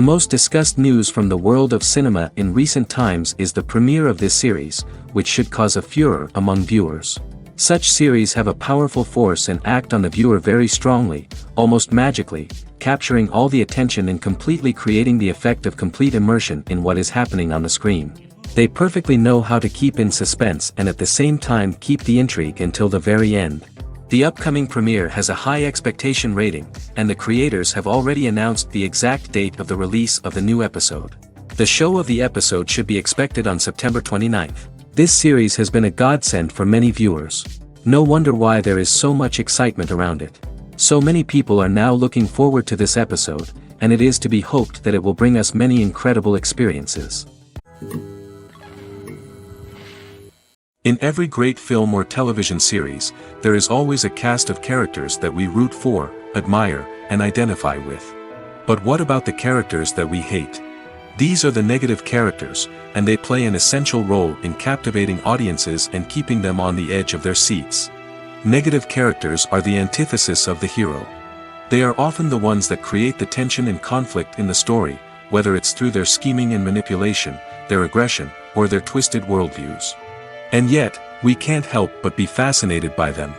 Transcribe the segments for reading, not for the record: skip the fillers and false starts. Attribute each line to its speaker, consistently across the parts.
Speaker 1: most discussed news from the world of cinema in recent times is the premiere of this series, which should cause a furor among viewers. Such series have a powerful force and act on the viewer very strongly, almost magically, capturing all the attention and completely creating the effect of complete immersion in what is happening on the screen. They perfectly know how to keep in suspense and at the same time keep the intrigue until the very end. The upcoming premiere has a high expectation rating, and the creators have already announced the exact date of the release of the new episode. The show of the episode should be expected on September 29th. This series has been a godsend for many viewers. No wonder why there is so much excitement around it. So many people are now looking forward to this episode, and it is to be hoped that it will bring us many incredible experiences. In every great film or television series, there is always a cast of characters that we root for, admire, and identify with. But what about the characters that we hate? These are the negative characters, and they play an essential role in captivating audiences and keeping them on the edge of their seats. Negative characters are the antithesis of the hero. They are often the ones that create the tension and conflict in the story, whether it's through their scheming and manipulation, their aggression, or their twisted worldviews. And yet, we can't help but be fascinated by them.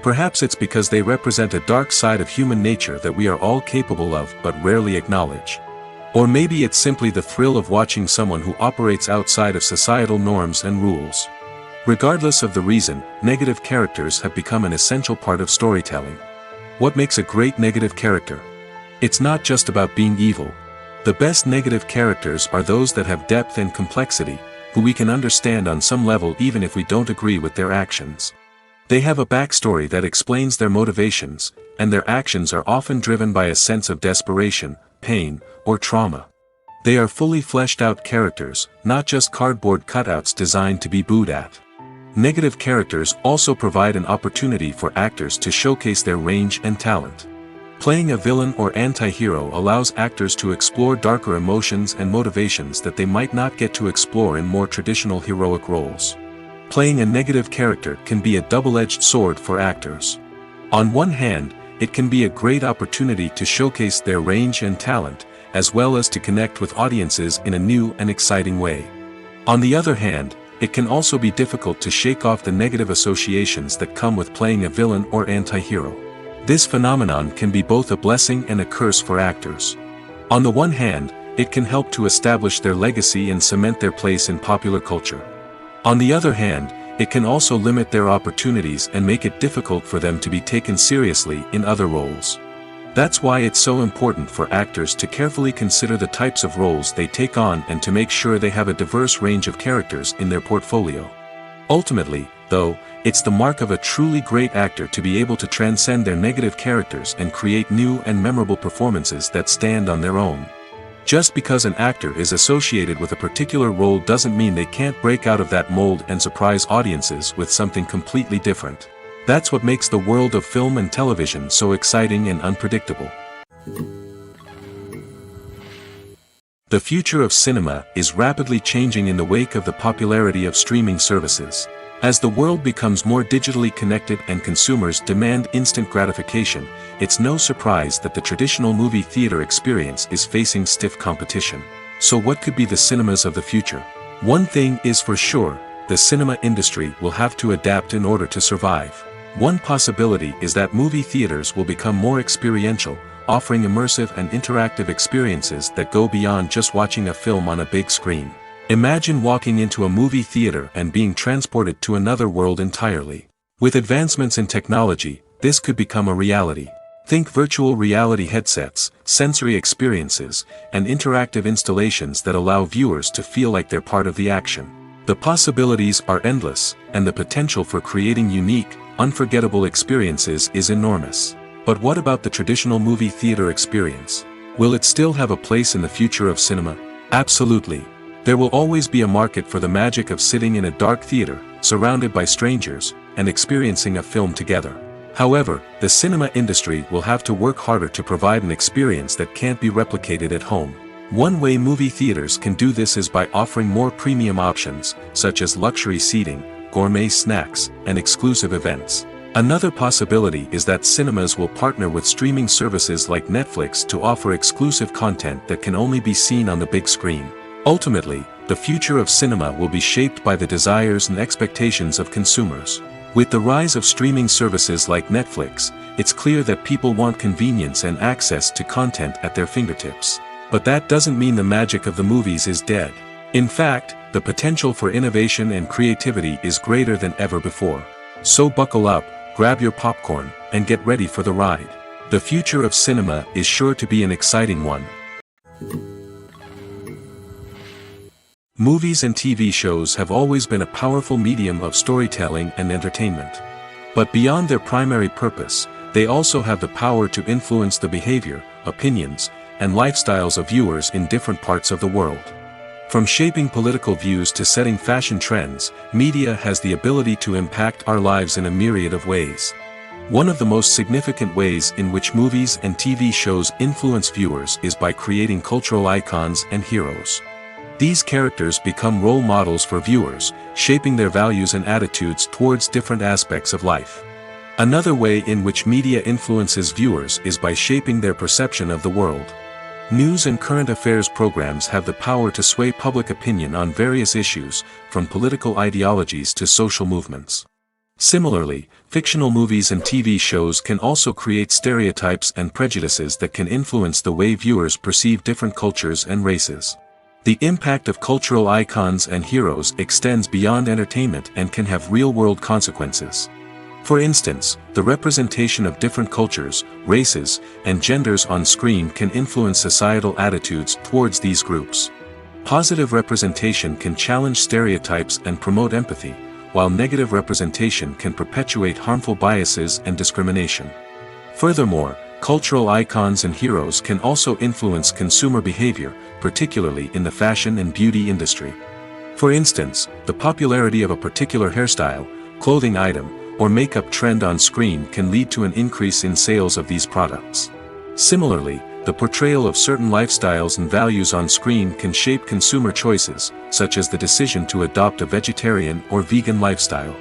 Speaker 1: Perhaps it's because they represent a dark side of human nature that we are all capable of but rarely acknowledge. Or maybe it's simply the thrill of watching someone who operates outside of societal norms and rules. Regardless of the reason, negative characters have become an essential part of storytelling. What makes a great negative character? It's not just about being evil. The best negative characters are those that have depth and complexity, who we can understand on some level even if we don't agree with their actions. They have a backstory that explains their motivations, and their actions are often driven by a sense of desperation, pain, or trauma. They are fully fleshed out characters, not just cardboard cutouts designed to be booed at. Negative characters also provide an opportunity for actors to showcase their range and talent. Playing a villain or anti-hero allows actors to explore darker emotions and motivations that they might not get to explore in more traditional heroic roles. Playing a negative character can be a double-edged sword for actors. On one hand, it can be a great opportunity to showcase their range and talent, as well as to connect with audiences in a new and exciting way. On the other hand, it can also be difficult to shake off the negative associations that come with playing a villain or anti-hero. This phenomenon can be both a blessing and a curse for actors. On the one hand, it can help to establish their legacy and cement their place in popular culture. On the other hand, it can also limit their opportunities and make it difficult for them to be taken seriously in other roles. That's why it's so important for actors to carefully consider the types of roles they take on and to make sure they have a diverse range of characters in their portfolio. Ultimately, though, it's the mark of a truly great actor to be able to transcend their negative characters and create new and memorable performances that stand on their own. Just because an actor is associated with a particular role doesn't mean they can't break out of that mold and surprise audiences with something completely different. That's what makes the world of film and television so exciting and unpredictable. The future of cinema is rapidly changing in the wake of the popularity of streaming services. As the world becomes more digitally connected and consumers demand instant gratification, it's no surprise that the traditional movie theater experience is facing stiff competition. So what could be the cinemas of the future? One thing is for sure, the cinema industry will have to adapt in order to survive. One possibility is that movie theaters will become more experiential, offering immersive and interactive experiences that go beyond just watching a film on a big screen. Imagine walking into a movie theater and being transported to another world entirely. With advancements in technology, this could become a reality. Think virtual reality headsets, sensory experiences, and interactive installations that allow viewers to feel like they're part of the action. The possibilities are endless, and the potential for creating unique, unforgettable experiences is enormous. But what about the traditional movie theater experience? Will it still have a place in the future of cinema? Absolutely. There will always be a market for the magic of sitting in a dark theater, surrounded by strangers, and experiencing a film together. However, the cinema industry will have to work harder to provide an experience that can't be replicated at home. One way movie theaters can do this is by offering more premium options, such as luxury seating, gourmet snacks, and exclusive events. Another possibility is that cinemas will partner with streaming services like Netflix to offer exclusive content that can only be seen on the big screen. Ultimately, the future of cinema will be shaped by the desires and expectations of consumers. With the rise of streaming services like Netflix, it's clear that people want convenience and access to content at their fingertips. But that doesn't mean the magic of the movies is dead. In fact, the potential for innovation and creativity is greater than ever before. So buckle up, grab your popcorn, and get ready for the ride. The future of cinema is sure to be an exciting one. Movies and TV shows have always been a powerful medium of storytelling and entertainment. But beyond their primary purpose, they also have the power to influence the behavior, opinions, and lifestyles of viewers in different parts of the world. From shaping political views to setting fashion trends, media has the ability to impact our lives in a myriad of ways. One of the most significant ways in which movies and TV shows influence viewers is by creating cultural icons and heroes. These characters become role models for viewers, shaping their values and attitudes towards different aspects of life. Another way in which media influences viewers is by shaping their perception of the world. News and current affairs programs have the power to sway public opinion on various issues, from political ideologies to social movements. Similarly, fictional movies and TV shows can also create stereotypes and prejudices that can influence the way viewers perceive different cultures and races. The impact of cultural icons and heroes extends beyond entertainment and can have real-world consequences. For instance, the representation of different cultures, races, and genders on screen can influence societal attitudes towards these groups. Positive representation can challenge stereotypes and promote empathy, while negative representation can perpetuate harmful biases and discrimination. Furthermore, cultural icons and heroes can also influence consumer behavior, particularly in the fashion and beauty industry. For instance, the popularity of a particular hairstyle, clothing item, or makeup trend on screen can lead to an increase in sales of these products. Similarly, the portrayal of certain lifestyles and values on screen can shape consumer choices, such as the decision to adopt a vegetarian or vegan lifestyle.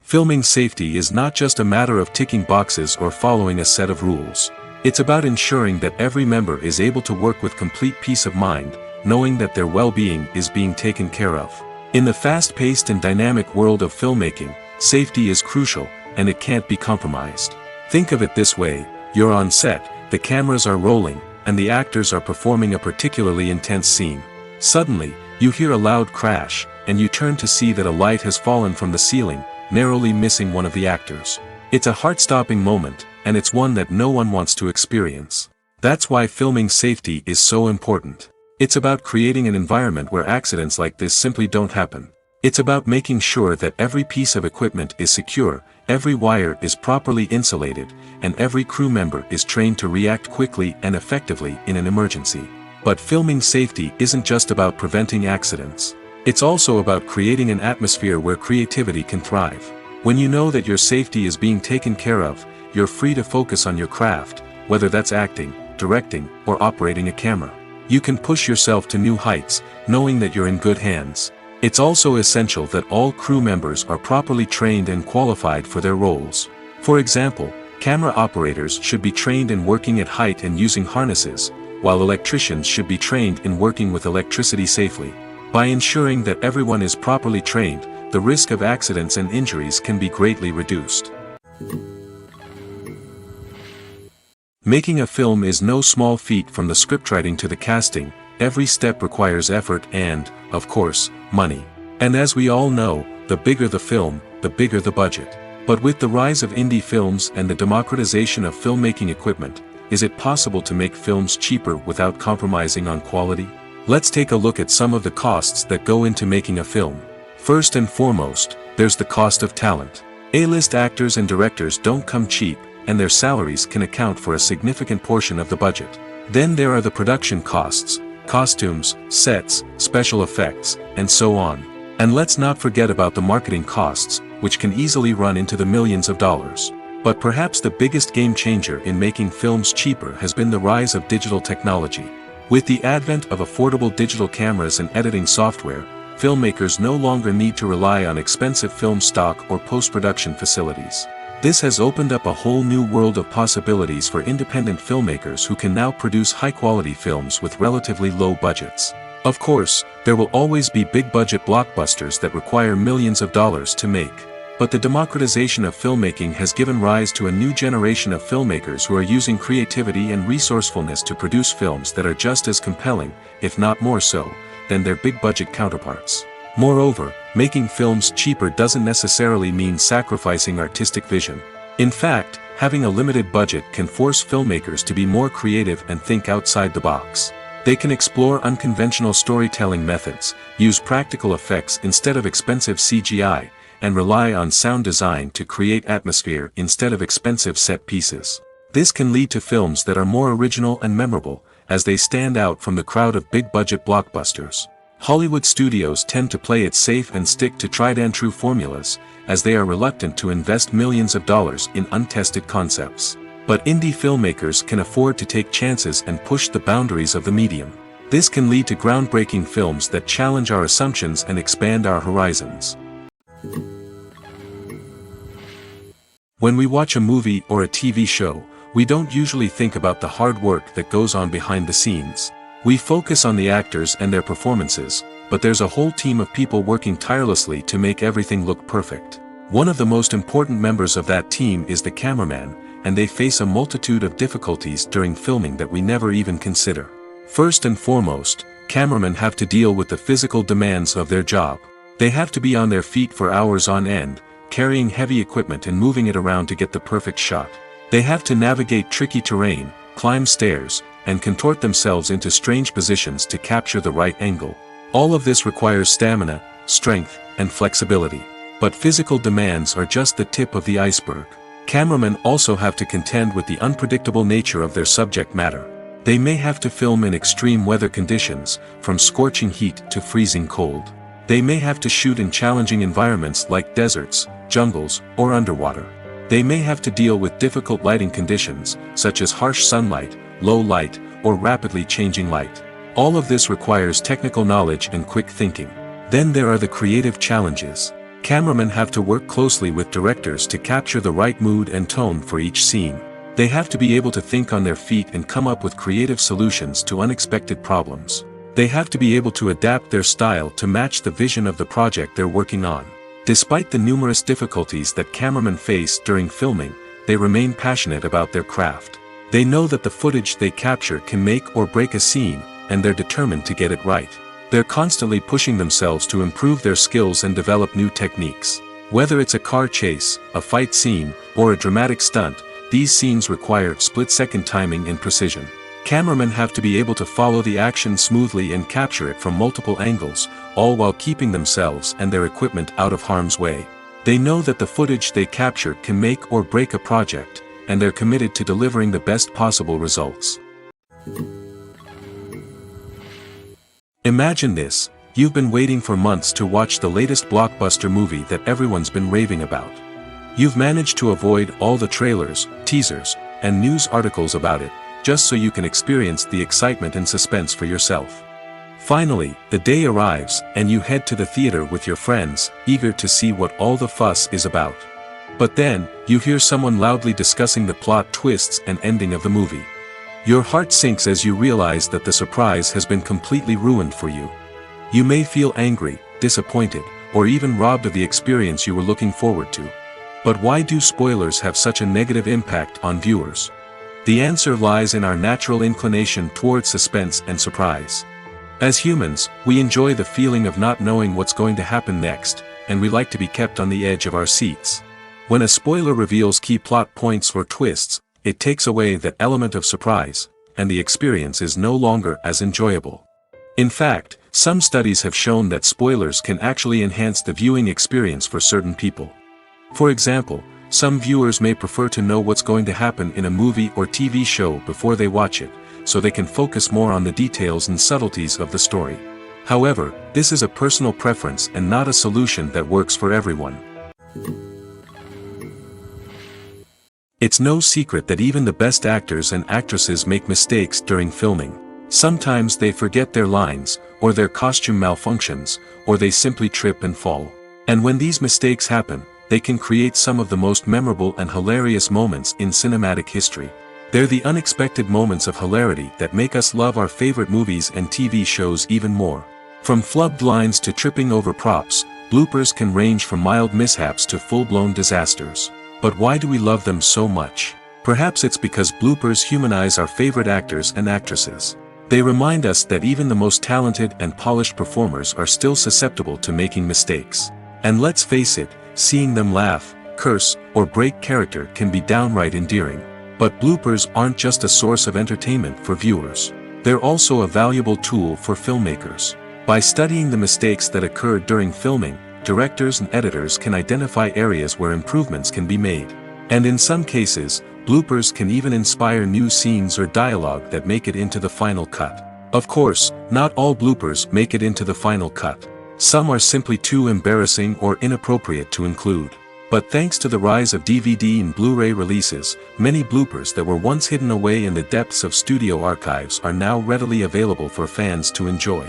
Speaker 1: Filming safety is not just a matter of ticking boxes or following a set of rules. It's about ensuring that every member is able to work with complete peace of mind, knowing that their well-being is being taken care of. In the fast-paced and dynamic world of filmmaking, safety is crucial, and it can't be compromised. Think of it this way: you're on set, the cameras are rolling, and the actors are performing a particularly intense scene. Suddenly, you hear a loud crash, and you turn to see that a light has fallen from the ceiling, narrowly missing one of the actors. It's a heart-stopping moment, and it's one that no one wants to experience. That's why filming safety is so important. It's about creating an environment where accidents like this simply don't happen. It's about making sure that every piece of equipment is secure, every wire is properly insulated, and every crew member is trained to react quickly and effectively in an emergency. But filming safety isn't just about preventing accidents. It's also about creating an atmosphere where creativity can thrive. When you know that your safety is being taken care of, you're free to focus on your craft, whether that's acting, directing, or operating a camera. You can push yourself to new heights, knowing that you're in good hands. It's also essential that all crew members are properly trained and qualified for their roles. For example, camera operators should be trained in working at height and using harnesses, while electricians should be trained in working with electricity safely. By ensuring that everyone is properly trained, the risk of accidents and injuries can be greatly reduced. Making a film is no small feat. From the scriptwriting to the casting, every step requires effort and, of course, money. And as we all know, the bigger the film, the bigger the budget. But with the rise of indie films and the democratization of filmmaking equipment, is it possible to make films cheaper without compromising on quality? Let's take a look at some of the costs that go into making a film. First and foremost, there's the cost of talent. A-list actors and directors don't come cheap, and their salaries can account for a significant portion of the budget. Then there are the production costs, costumes, sets, special effects, and so on. And let's not forget about the marketing costs, which can easily run into the millions of dollars. But perhaps the biggest game changer in making films cheaper has been the rise of digital technology. With the advent of affordable digital cameras and editing software, filmmakers no longer need to rely on expensive film stock or post-production facilities. This has opened up a whole new world of possibilities for independent filmmakers who can now produce high-quality films with relatively low budgets. Of course, there will always be big-budget blockbusters that require millions of dollars to make. But the democratization of filmmaking has given rise to a new generation of filmmakers who are using creativity and resourcefulness to produce films that are just as compelling, if not more so, than their big-budget counterparts. Moreover, making films cheaper doesn't necessarily mean sacrificing artistic vision. In fact, having a limited budget can force filmmakers to be more creative and think outside the box. They can explore unconventional storytelling methods, use practical effects instead of expensive CGI, and rely on sound design to create atmosphere instead of expensive set pieces. This can lead to films that are more original and memorable, as they stand out from the crowd of big-budget blockbusters. Hollywood studios tend to play it safe and stick to tried-and-true formulas, as they are reluctant to invest millions of dollars in untested concepts. But indie filmmakers can afford to take chances and push the boundaries of the medium. This can lead to groundbreaking films that challenge our assumptions and expand our horizons. When we watch a movie or a TV show, we don't usually think about the hard work that goes on behind the scenes. We focus on the actors and their performances, but there's a whole team of people working tirelessly to make everything look perfect. One of the most important members of that team is the cameraman, and they face a multitude of difficulties during filming that we never even consider. First and foremost, cameramen have to deal with the physical demands of their job. They have to be on their feet for hours on end, carrying heavy equipment and moving it around to get the perfect shot. They have to navigate tricky terrain, climb stairs, and contort themselves into strange positions to capture the right angle. All of this requires stamina, strength, and flexibility. But physical demands are just the tip of the iceberg. Cameramen also have to contend with the unpredictable nature of their subject matter. They may have to film in extreme weather conditions, from scorching heat to freezing cold. They may have to shoot in challenging environments like deserts, jungles, or underwater. They may have to deal with difficult lighting conditions, such as harsh sunlight, low light, or rapidly changing light. All of this requires technical knowledge and quick thinking. Then there are the creative challenges. Cameramen have to work closely with directors to capture the right mood and tone for each scene. They have to be able to think on their feet and come up with creative solutions to unexpected problems. They have to be able to adapt their style to match the vision of the project they're working on. Despite the numerous difficulties that cameramen face during filming, they remain passionate about their craft. They know that the footage they capture can make or break a scene, and they're determined to get it right. They're constantly pushing themselves to improve their skills and develop new techniques. Whether it's a car chase, a fight scene, or a dramatic stunt, these scenes require split-second timing and precision. Cameramen have to be able to follow the action smoothly and capture it from multiple angles, all while keeping themselves and their equipment out of harm's way. They know that the footage they capture can make or break a project, and they're committed to delivering the best possible results. Imagine this: you've been waiting for months to watch the latest blockbuster movie that everyone's been raving about. You've managed to avoid all the trailers, teasers, and news articles about it, just so you can experience the excitement and suspense for yourself. Finally, the day arrives, and you head to the theater with your friends, eager to see what all the fuss is about. But then, you hear someone loudly discussing the plot twists and ending of the movie. Your heart sinks as you realize that the surprise has been completely ruined for you. You may feel angry, disappointed, or even robbed of the experience you were looking forward to. But why do spoilers have such a negative impact on viewers? The answer lies in our natural inclination toward suspense and surprise. As humans, we enjoy the feeling of not knowing what's going to happen next, and we like to be kept on the edge of our seats. When a spoiler reveals key plot points or twists, it takes away that element of surprise, and the experience is no longer as enjoyable. In fact, some studies have shown that spoilers can actually enhance the viewing experience for certain people. For example, some viewers may prefer to know what's going to happen in a movie or TV show before they watch it, so they can focus more on the details and subtleties of the story. However, this is a personal preference and not a solution that works for everyone. It's no secret that even the best actors and actresses make mistakes during filming. Sometimes they forget their lines, or their costume malfunctions, or they simply trip and fall. And when these mistakes happen, they can create some of the most memorable and hilarious moments in cinematic history. They're the unexpected moments of hilarity that make us love our favorite movies and TV shows even more. From flubbed lines to tripping over props, bloopers can range from mild mishaps to full-blown disasters. But why do we love them so much? Perhaps it's because bloopers humanize our favorite actors and actresses. They remind us that even the most talented and polished performers are still susceptible to making mistakes. And let's face it, seeing them laugh, curse, or break character can be downright endearing. But bloopers aren't just a source of entertainment for viewers. They're also a valuable tool for filmmakers. By studying the mistakes that occurred during filming, directors and editors can identify areas where improvements can be made. And in some cases, bloopers can even inspire new scenes or dialogue that make it into the final cut. Of course, not all bloopers make it into the final cut. Some are simply too embarrassing or inappropriate to include. But thanks to the rise of DVD and Blu-ray releases, many bloopers that were once hidden away in the depths of studio archives are now readily available for fans to enjoy.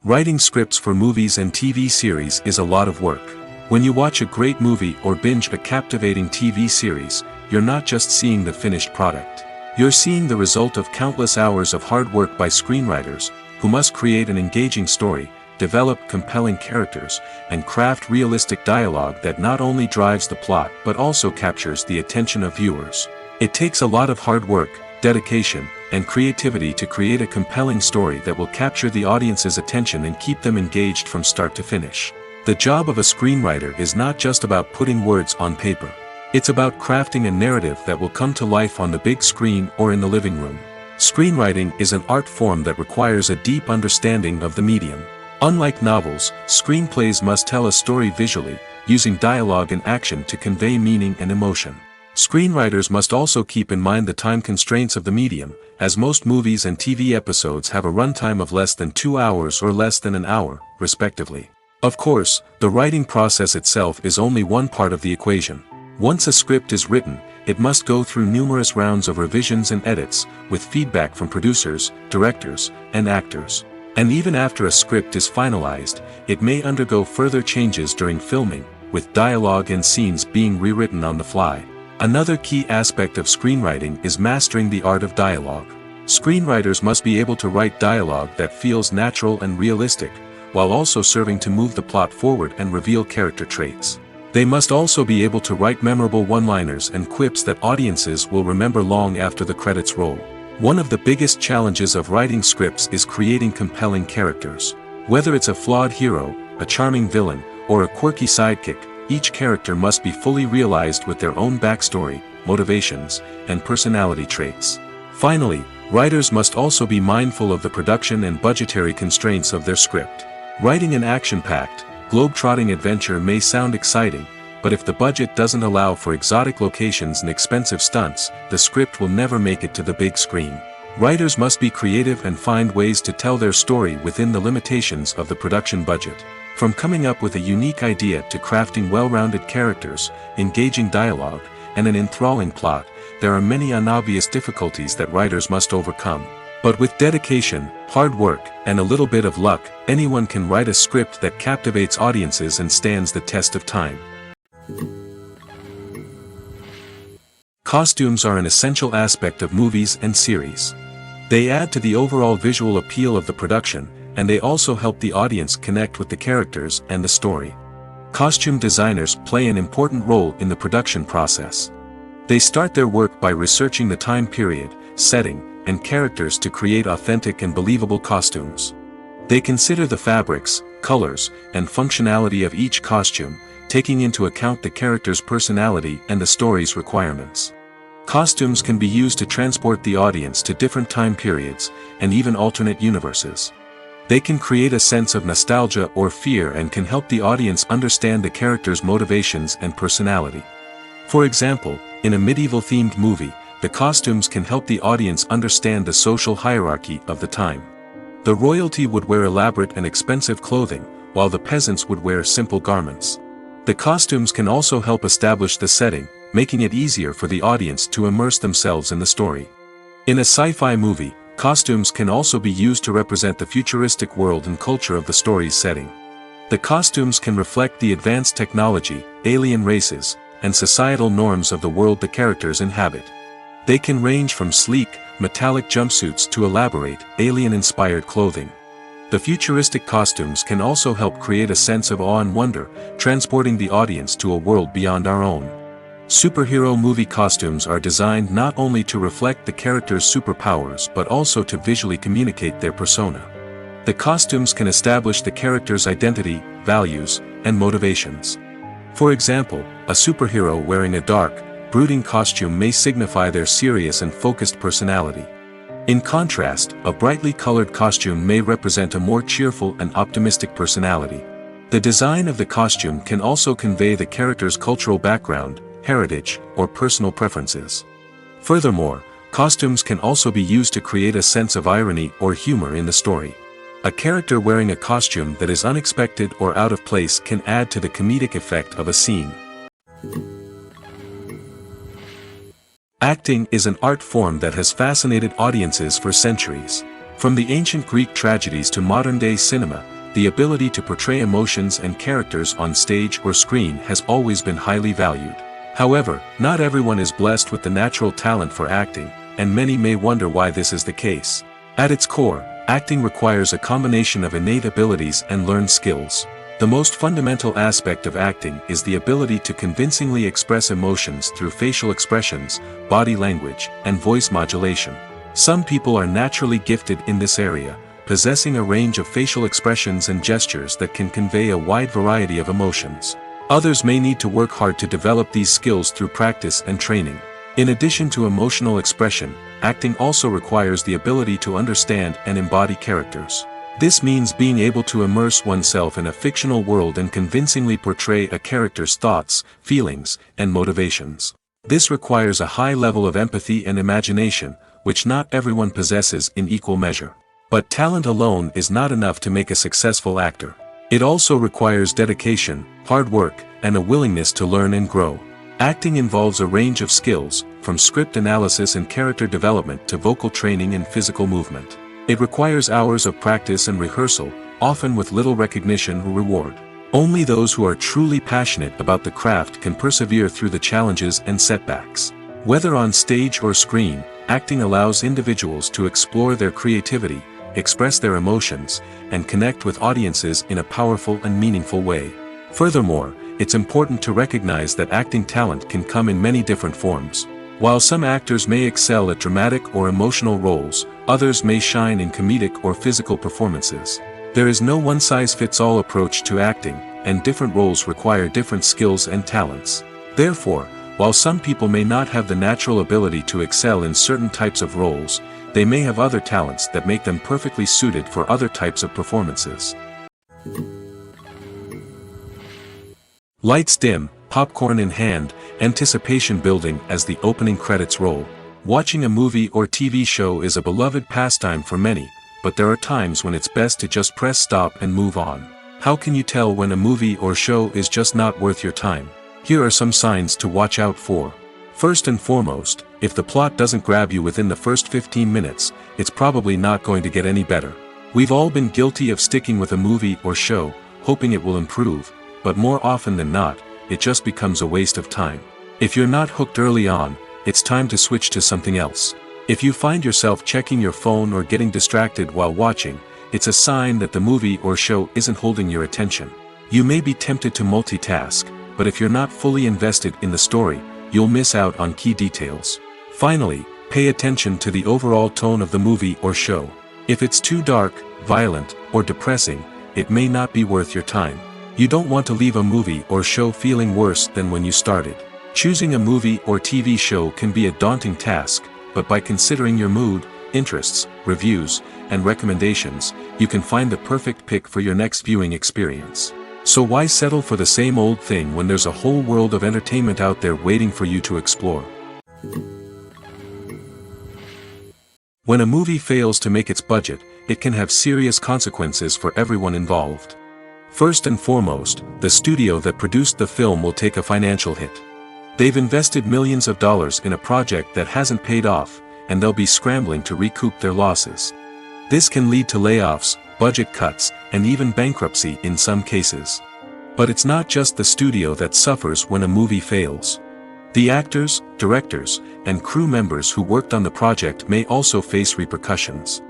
Speaker 1: Writing scripts for movies and TV series is a lot of work. When you watch a great movie or binge a captivating TV series, you're not just seeing the finished product. You're seeing the result of countless hours of hard work by screenwriters, who must create an engaging story, develop compelling characters, and craft realistic dialogue that not only drives the plot but also captures the attention of viewers. It takes a lot of hard work, dedication, and creativity to create a compelling story that will capture the audience's attention and keep them engaged from start to finish. The job of a screenwriter is not just about putting words on paper. It's about crafting a narrative that will come to life on the big screen or in the living room. Screenwriting is an art form that requires a deep understanding of the medium. Unlike novels, screenplays must tell a story visually, using dialogue and action to convey meaning and emotion. Screenwriters must also keep in mind the time constraints of the medium, as most movies and TV episodes have a runtime of less than 2 hours or less than an hour, respectively. Of course, the writing process itself is only one part of the equation. Once a script is written, it must go through numerous rounds of revisions and edits, with feedback from producers, directors, and actors. And even after a script is finalized, it may undergo further changes during filming, with dialogue and scenes being rewritten on the fly. Another key aspect of screenwriting is mastering the art of dialogue. Screenwriters must be able to write dialogue that feels natural and realistic, while also serving to move the plot forward and reveal character traits. They must also be able to write memorable one-liners and quips that audiences will remember long after the credits roll. One of the biggest challenges of writing scripts is creating compelling characters. Whether it's a flawed hero, a charming villain, or a quirky sidekick, each character must be fully realized with their own backstory, motivations, and personality traits. Finally, writers must also be mindful of the production and budgetary constraints of their script. Writing an action-packed, globe-trotting adventure may sound exciting, but if the budget doesn't allow for exotic locations and expensive stunts, the script will never make it to the big screen. Writers must be creative and find ways to tell their story within the limitations of the production budget. From coming up with a unique idea to crafting well-rounded characters, engaging dialogue, and an enthralling plot, there are many unobvious difficulties that writers must overcome. But with dedication, hard work, and a little bit of luck, anyone can write a script that captivates audiences and stands the test of time. Costumes are an essential aspect of movies and series. They add to the overall visual appeal of the production, and they also help the audience connect with the characters and the story. Costume designers play an important role in the production process. They start their work by researching the time period, setting, and characters to create authentic and believable costumes. They consider the fabrics, colors, and functionality of each costume, taking into account the character's personality and the story's requirements. Costumes can be used to transport the audience to different time periods, and even alternate universes. They can create a sense of nostalgia or fear and can help the audience understand the character's motivations and personality. For example, in a medieval-themed movie, the costumes can help the audience understand the social hierarchy of the time. The royalty would wear elaborate and expensive clothing, while the peasants would wear simple garments. The costumes can also help establish the setting, making it easier for the audience to immerse themselves in the story. In a sci-fi movie, costumes can also be used to represent the futuristic world and culture of the story's setting. The costumes can reflect the advanced technology, alien races, and societal norms of the world the characters inhabit. They can range from sleek, metallic jumpsuits to elaborate, alien-inspired clothing. The futuristic costumes can also help create a sense of awe and wonder, transporting the audience to a world beyond our own. Superhero movie costumes are designed not only to reflect the character's superpowers but also to visually communicate their persona. The costumes can establish the character's identity, values, and motivations. For example, a superhero wearing a dark, brooding costume may signify their serious and focused personality. In contrast, a brightly colored costume may represent a more cheerful and optimistic personality. The design of the costume can also convey the character's cultural background, heritage, or personal preferences. Furthermore, costumes can also be used to create a sense of irony or humor in the story. A character wearing a costume that is unexpected or out of place can add to the comedic effect of a scene. Acting is an art form that has fascinated audiences for centuries. From the ancient Greek tragedies to modern-day cinema, the ability to portray emotions and characters on stage or screen has always been highly valued. However, not everyone is blessed with the natural talent for acting, and many may wonder why this is the case. At its core, acting requires a combination of innate abilities and learned skills. The most fundamental aspect of acting is the ability to convincingly express emotions through facial expressions, body language, and voice modulation. Some people are naturally gifted in this area, possessing a range of facial expressions and gestures that can convey a wide variety of emotions. Others may need to work hard to develop these skills through practice and training. In addition to emotional expression, acting also requires the ability to understand and embody characters. This means being able to immerse oneself in a fictional world and convincingly portray a character's thoughts, feelings, and motivations. This requires a high level of empathy and imagination, which not everyone possesses in equal measure. But talent alone is not enough to make a successful actor. It also requires dedication, hard work, and a willingness to learn and grow. Acting involves a range of skills, from script analysis and character development to vocal training and physical movement. It requires hours of practice and rehearsal, often with little recognition or reward. Only those who are truly passionate about the craft can persevere through the challenges and setbacks. Whether on stage or screen, acting allows individuals to explore their creativity, express their emotions, and connect with audiences in a powerful and meaningful way. Furthermore, it's important to recognize that acting talent can come in many different forms. While some actors may excel at dramatic or emotional roles, others may shine in comedic or physical performances. There is no one-size-fits-all approach to acting, and different roles require different skills and talents. Therefore, while some people may not have the natural ability to excel in certain types of roles, they may have other talents that make them perfectly suited for other types of performances. Lights dim, popcorn in hand, anticipation building as the opening credits roll. Watching a movie or TV show is a beloved pastime for many, but there are times when it's best to just press stop and move on. How can you tell when a movie or show is just not worth your time? Here are some signs to watch out for. First and foremost, if the plot doesn't grab you within the first 15 minutes, it's probably not going to get any better. We've all been guilty of sticking with a movie or show, hoping it will improve, but more often than not, it just becomes a waste of time. If you're not hooked early on, it's time to switch to something else. If you find yourself checking your phone or getting distracted while watching, it's a sign that the movie or show isn't holding your attention. You may be tempted to multitask, but if you're not fully invested in the story, you'll miss out on key details. Finally, pay attention to the overall tone of the movie or show. If it's too dark, violent, or depressing, it may not be worth your time. You don't want to leave a movie or show feeling worse than when you started. Choosing a movie or TV show can be a daunting task, but by considering your mood, interests, reviews, and recommendations, you can find the perfect pick for your next viewing experience. So why settle for the same old thing when there's a whole world of entertainment out there waiting for you to explore? When a movie fails to make its budget, it can have serious consequences for everyone involved. First and foremost, the studio that produced the film will take a financial hit. They've invested millions of dollars in a project that hasn't paid off, and they'll be scrambling to recoup their losses. This can lead to layoffs, budget cuts, and even bankruptcy in some cases. But it's not just the studio that suffers when a movie fails. The actors, directors, and crew members who worked on the project may also face repercussions.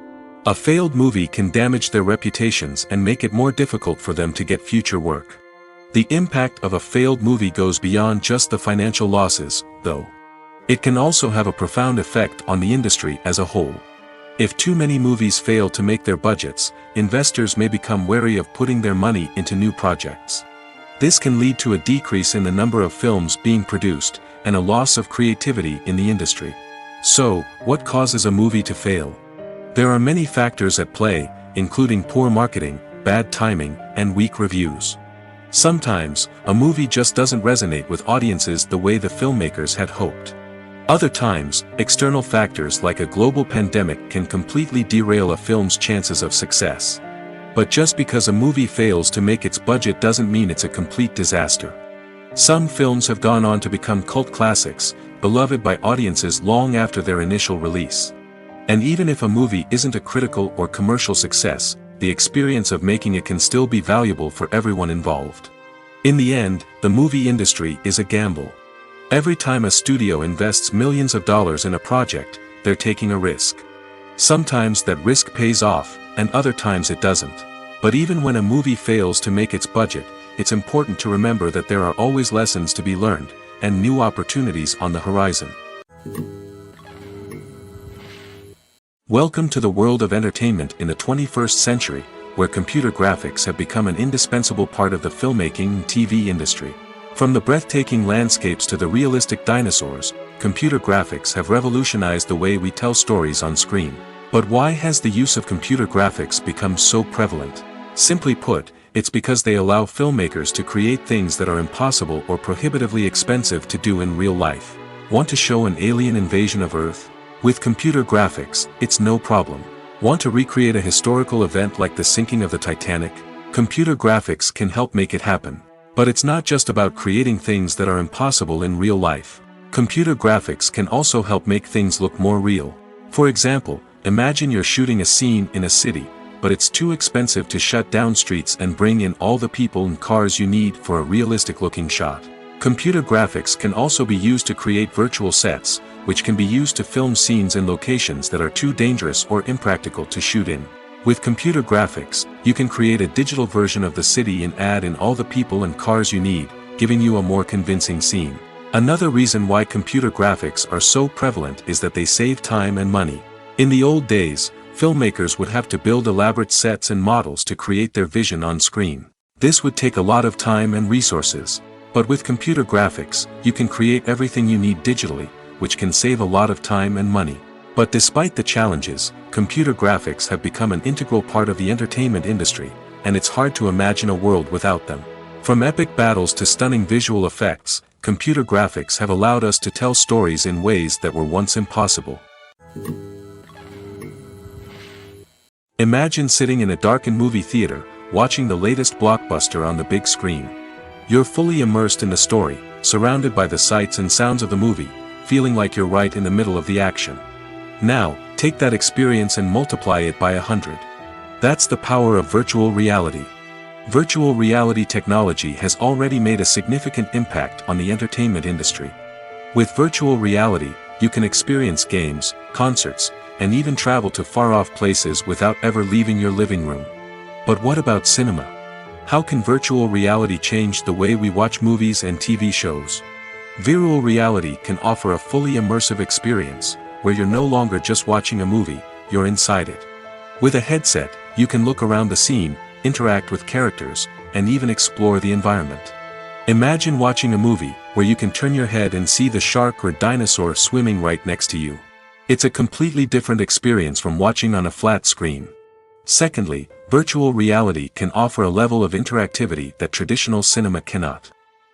Speaker 1: A failed movie can damage their reputations and make it more difficult for them to get future work. The impact of a failed movie goes beyond just the financial losses, though. It can also have a profound effect on the industry as a whole. If too many movies fail to make their budgets, investors may become wary of putting their money into new projects. This can lead to a decrease in the number of films being produced, and a loss of creativity in the industry. So, what causes a movie to fail? There are many factors at play, including poor marketing, bad timing, and weak reviews. Sometimes, a movie just doesn't resonate with audiences the way the filmmakers had hoped. Other times, external factors like a global pandemic can completely derail a film's chances of success. But just because a movie fails to make its budget doesn't mean it's a complete disaster. Some films have gone on to become cult classics, beloved by audiences long after their initial release. And even if a movie isn't a critical or commercial success, the experience of making it can still be valuable for everyone involved. In the end, the movie industry is a gamble. Every time a studio invests millions of dollars in a project, they're taking a risk. Sometimes that risk pays off, and other times it doesn't. But even when a movie fails to make its budget, it's important to remember that there are always lessons to be learned, and new opportunities on the horizon. Welcome to the world of entertainment in the 21st century, where computer graphics have become an indispensable part of the filmmaking and TV industry. From the breathtaking landscapes to the realistic dinosaurs, computer graphics have revolutionized the way we tell stories on screen. But why has the use of computer graphics become so prevalent? Simply put, it's because they allow filmmakers to create things that are impossible or prohibitively expensive to do in real life. Want to show an alien invasion of Earth? With computer graphics, it's no problem. Want to recreate a historical event like the sinking of the Titanic? Computer graphics can help make it happen. But it's not just about creating things that are impossible in real life. Computer graphics can also help make things look more real. For example, imagine you're shooting a scene in a city, but it's too expensive to shut down streets and bring in all the people and cars you need for a realistic-looking shot. Computer graphics can also be used to create virtual sets, which can be used to film scenes in locations that are too dangerous or impractical to shoot in. With computer graphics, you can create a digital version of the city and add in all the people and cars you need, giving you a more convincing scene. Another reason why computer graphics are so prevalent is that they save time and money. In the old days, filmmakers would have to build elaborate sets and models to create their vision on screen. This would take a lot of time and resources. But with computer graphics, you can create everything you need digitally, which can save a lot of time and money. But despite the challenges, computer graphics have become an integral part of the entertainment industry, and it's hard to imagine a world without them. From epic battles to stunning visual effects, computer graphics have allowed us to tell stories in ways that were once impossible. Imagine sitting in a darkened movie theater, watching the latest blockbuster on the big screen. You're fully immersed in the story, surrounded by the sights and sounds of the movie, feeling like you're right in the middle of the action. Now, take that experience and multiply it by 100. That's the power of virtual reality. Virtual reality technology has already made a significant impact on the entertainment industry. With virtual reality, you can experience games, concerts, and even travel to far-off places without ever leaving your living room. But what about cinema? How can virtual reality change the way we watch movies and TV shows? Virtual reality can offer a fully immersive experience, where you're no longer just watching a movie, you're inside it. With a headset, you can look around the scene, interact with characters, and even explore the environment. Imagine watching a movie, where you can turn your head and see the shark or dinosaur swimming right next to you. It's a completely different experience from watching on a flat screen. Secondly, virtual reality can offer a level of interactivity that traditional cinema cannot.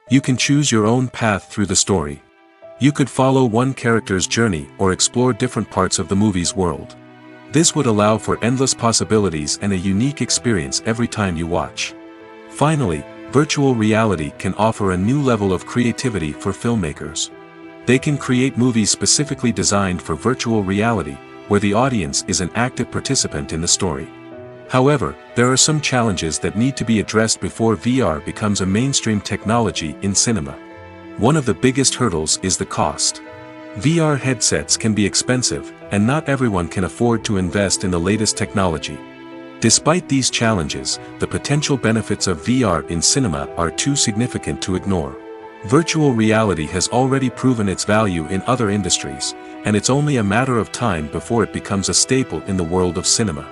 Speaker 1: You can choose your own path through the story. You could follow one character's journey or explore different parts of the movie's world. This would allow for endless possibilities and a unique experience every time you watch. Finally, virtual reality can offer a new level of creativity for filmmakers. They can create movies specifically designed for virtual reality, where the audience is an active participant in the story. However, there are some challenges that need to be addressed before VR becomes a mainstream technology in cinema. One of the biggest hurdles is the cost. VR headsets can be expensive, and not everyone can afford to invest in the latest technology. Despite these challenges, the potential benefits of VR in cinema are too significant to ignore. Virtual reality has already proven its value in other industries, and it's only a matter of time before it becomes a staple in the world of cinema.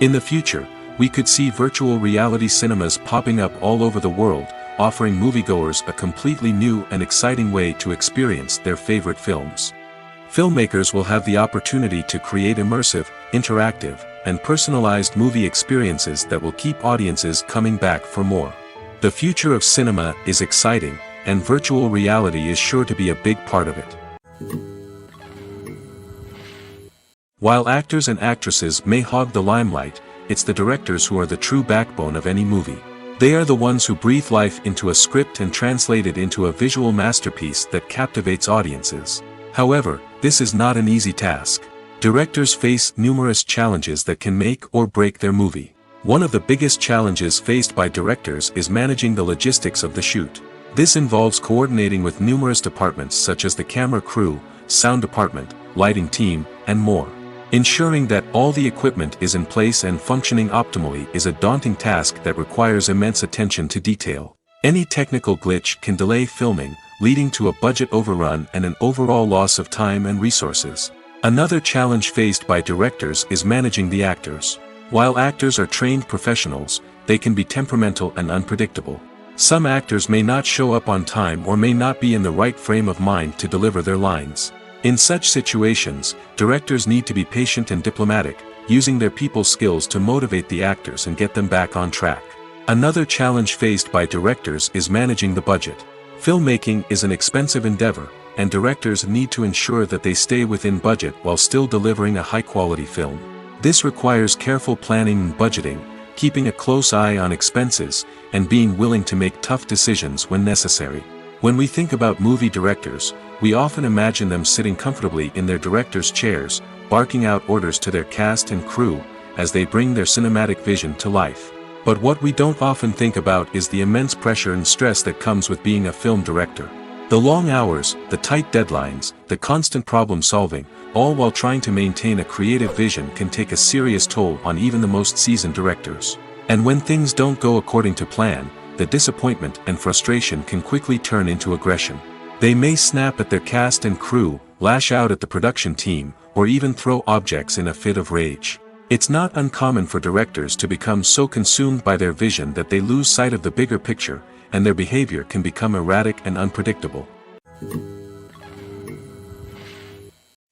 Speaker 1: In the future, we could see virtual reality cinemas popping up all over the world, offering moviegoers a completely new and exciting way to experience their favorite films. Filmmakers will have the opportunity to create immersive, interactive, and personalized movie experiences that will keep audiences coming back for more. The future of cinema is exciting, and virtual reality is sure to be a big part of it. While actors and actresses may hog the limelight, it's the directors who are the true backbone of any movie. They are the ones who breathe life into a script and translate it into a visual masterpiece that captivates audiences. However, this is not an easy task. Directors face numerous challenges that can make or break their movie. One of the biggest challenges faced by directors is managing the logistics of the shoot. This involves coordinating with numerous departments such as the camera crew, sound department, lighting team, and more. Ensuring that all the equipment is in place and functioning optimally is a daunting task that requires immense attention to detail. Any technical glitch can delay filming, leading to a budget overrun and an overall loss of time and resources. Another challenge faced by directors is managing the actors. While actors are trained professionals, they can be temperamental and unpredictable. Some actors may not show up on time or may not be in the right frame of mind to deliver their lines. In such situations, directors need to be patient and diplomatic, using their people skills to motivate the actors and get them back on track. Another challenge faced by directors is managing the budget. Filmmaking is an expensive endeavor, and directors need to ensure that they stay within budget while still delivering a high-quality film. This requires careful planning and budgeting, keeping a close eye on expenses, and being willing to make tough decisions when necessary. When we think about movie directors, we often imagine them sitting comfortably in their director's chairs, barking out orders to their cast and crew, as they bring their cinematic vision to life. But what we don't often think about is the immense pressure and stress that comes with being a film director. The long hours, the tight deadlines, the constant problem solving, all while trying to maintain a creative vision can take a serious toll on even the most seasoned directors. And when things don't go according to plan, the disappointment and frustration can quickly turn into aggression. They may snap at their cast and crew, lash out at the production team, or even throw objects in a fit of rage. It's not uncommon for directors to become so consumed by their vision that they lose sight of the bigger picture, and their behavior can become erratic and unpredictable.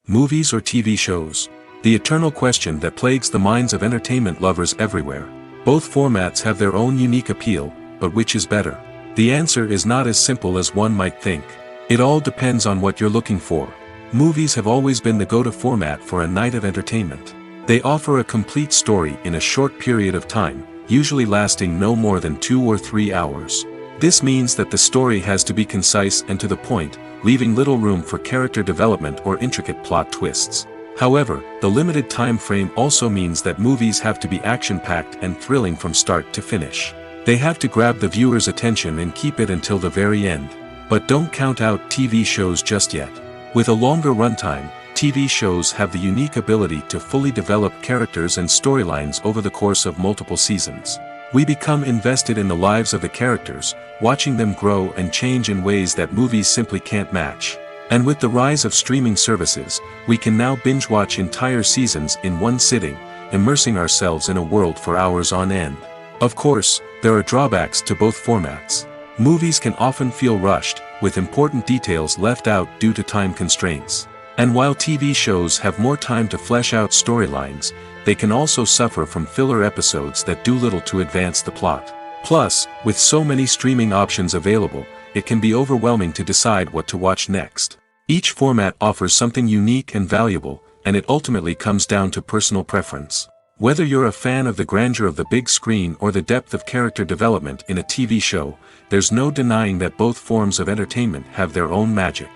Speaker 1: Movies or TV shows? The eternal question that plagues the minds of entertainment lovers everywhere. Both formats have their own unique appeal, but which is better? The answer is not as simple as one might think. It all depends on what you're looking for. Movies have always been the go-to format for a night of entertainment. They offer a complete story in a short period of time, usually lasting no more than 2 or 3 hours. This means that the story has to be concise and to the point, leaving little room for character development or intricate plot twists. However, the limited time frame also means that movies have to be action-packed and thrilling from start to finish. They have to grab the viewer's attention and keep it until the very end. But don't count out TV shows just yet. With a longer runtime, TV shows have the unique ability to fully develop characters and storylines over the course of multiple seasons. We become invested in the lives of the characters, watching them grow and change in ways that movies simply can't match. And with the rise of streaming services, we can now binge-watch entire seasons in one sitting, immersing ourselves in a world for hours on end. Of course, there are drawbacks to both formats. Movies can often feel rushed, with important details left out due to time constraints. And while TV shows have more time to flesh out storylines, they can also suffer from filler episodes that do little to advance the plot. Plus, with so many streaming options available, it can be overwhelming to decide what to watch next. Each format offers something unique and valuable, and it ultimately comes down to personal preference. Whether you're a fan of the grandeur of the big screen or the depth of character development in a TV show, there's no denying that both forms of entertainment have their own magic.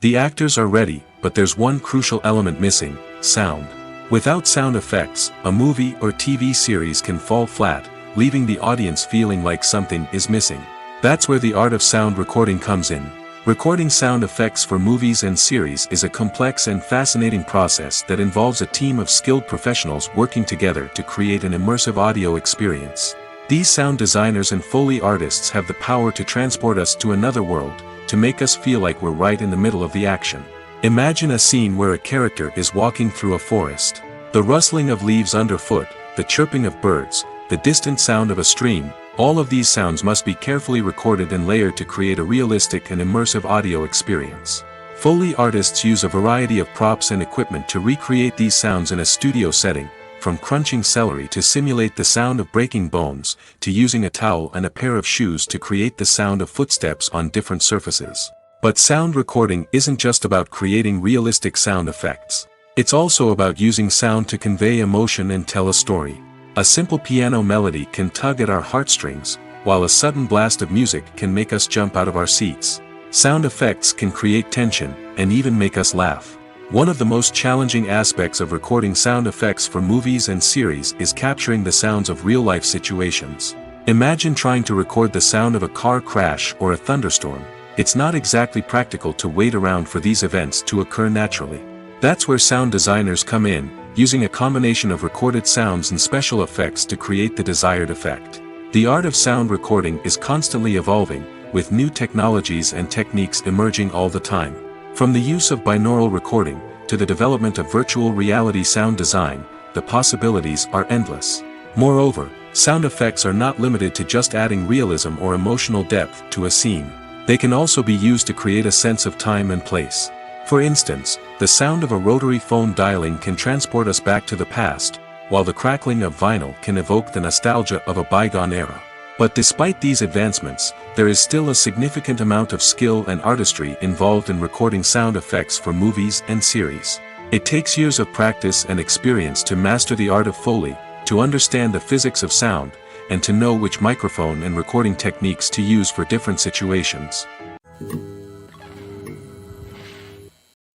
Speaker 1: The actors are ready, but there's one crucial element missing: sound. Without sound effects, a movie or TV series can fall flat, leaving the audience feeling like something is missing. That's where the art of sound recording comes in. Recording sound effects for movies and series is a complex and fascinating process that involves a team of skilled professionals working together to create an immersive audio experience. These sound designers and Foley artists have the power to transport us to another world, to make us feel like we're right in the middle of the action. Imagine a scene where a character is walking through a forest. The rustling of leaves underfoot, the chirping of birds, the distant sound of a stream, all of these sounds must be carefully recorded and layered to create a realistic and immersive audio experience. Foley artists use a variety of props and equipment to recreate these sounds in a studio setting, from crunching celery to simulate the sound of breaking bones, to using a towel and a pair of shoes to create the sound of footsteps on different surfaces. But sound recording isn't just about creating realistic sound effects. It's also about using sound to convey emotion and tell a story. A simple piano melody can tug at our heartstrings, while a sudden blast of music can make us jump out of our seats. Sound effects can create tension, and even make us laugh. One of the most challenging aspects of recording sound effects for movies and series is capturing the sounds of real-life situations. Imagine trying to record the sound of a car crash or a thunderstorm. It's not exactly practical to wait around for these events to occur naturally. That's where sound designers come in, using a combination of recorded sounds and special effects to create the desired effect. The art of sound recording is constantly evolving, with new technologies and techniques emerging all the time. From the use of binaural recording, to the development of virtual reality sound design, the possibilities are endless. Moreover, sound effects are not limited to just adding realism or emotional depth to a scene. They can also be used to create a sense of time and place. For instance, the sound of a rotary phone dialing can transport us back to the past, while the crackling of vinyl can evoke the nostalgia of a bygone era. But despite these advancements, there is still a significant amount of skill and artistry involved in recording sound effects for movies and series. It takes years of practice and experience to master the art of Foley, to understand the physics of sound, and to know which microphone and recording techniques to use for different situations.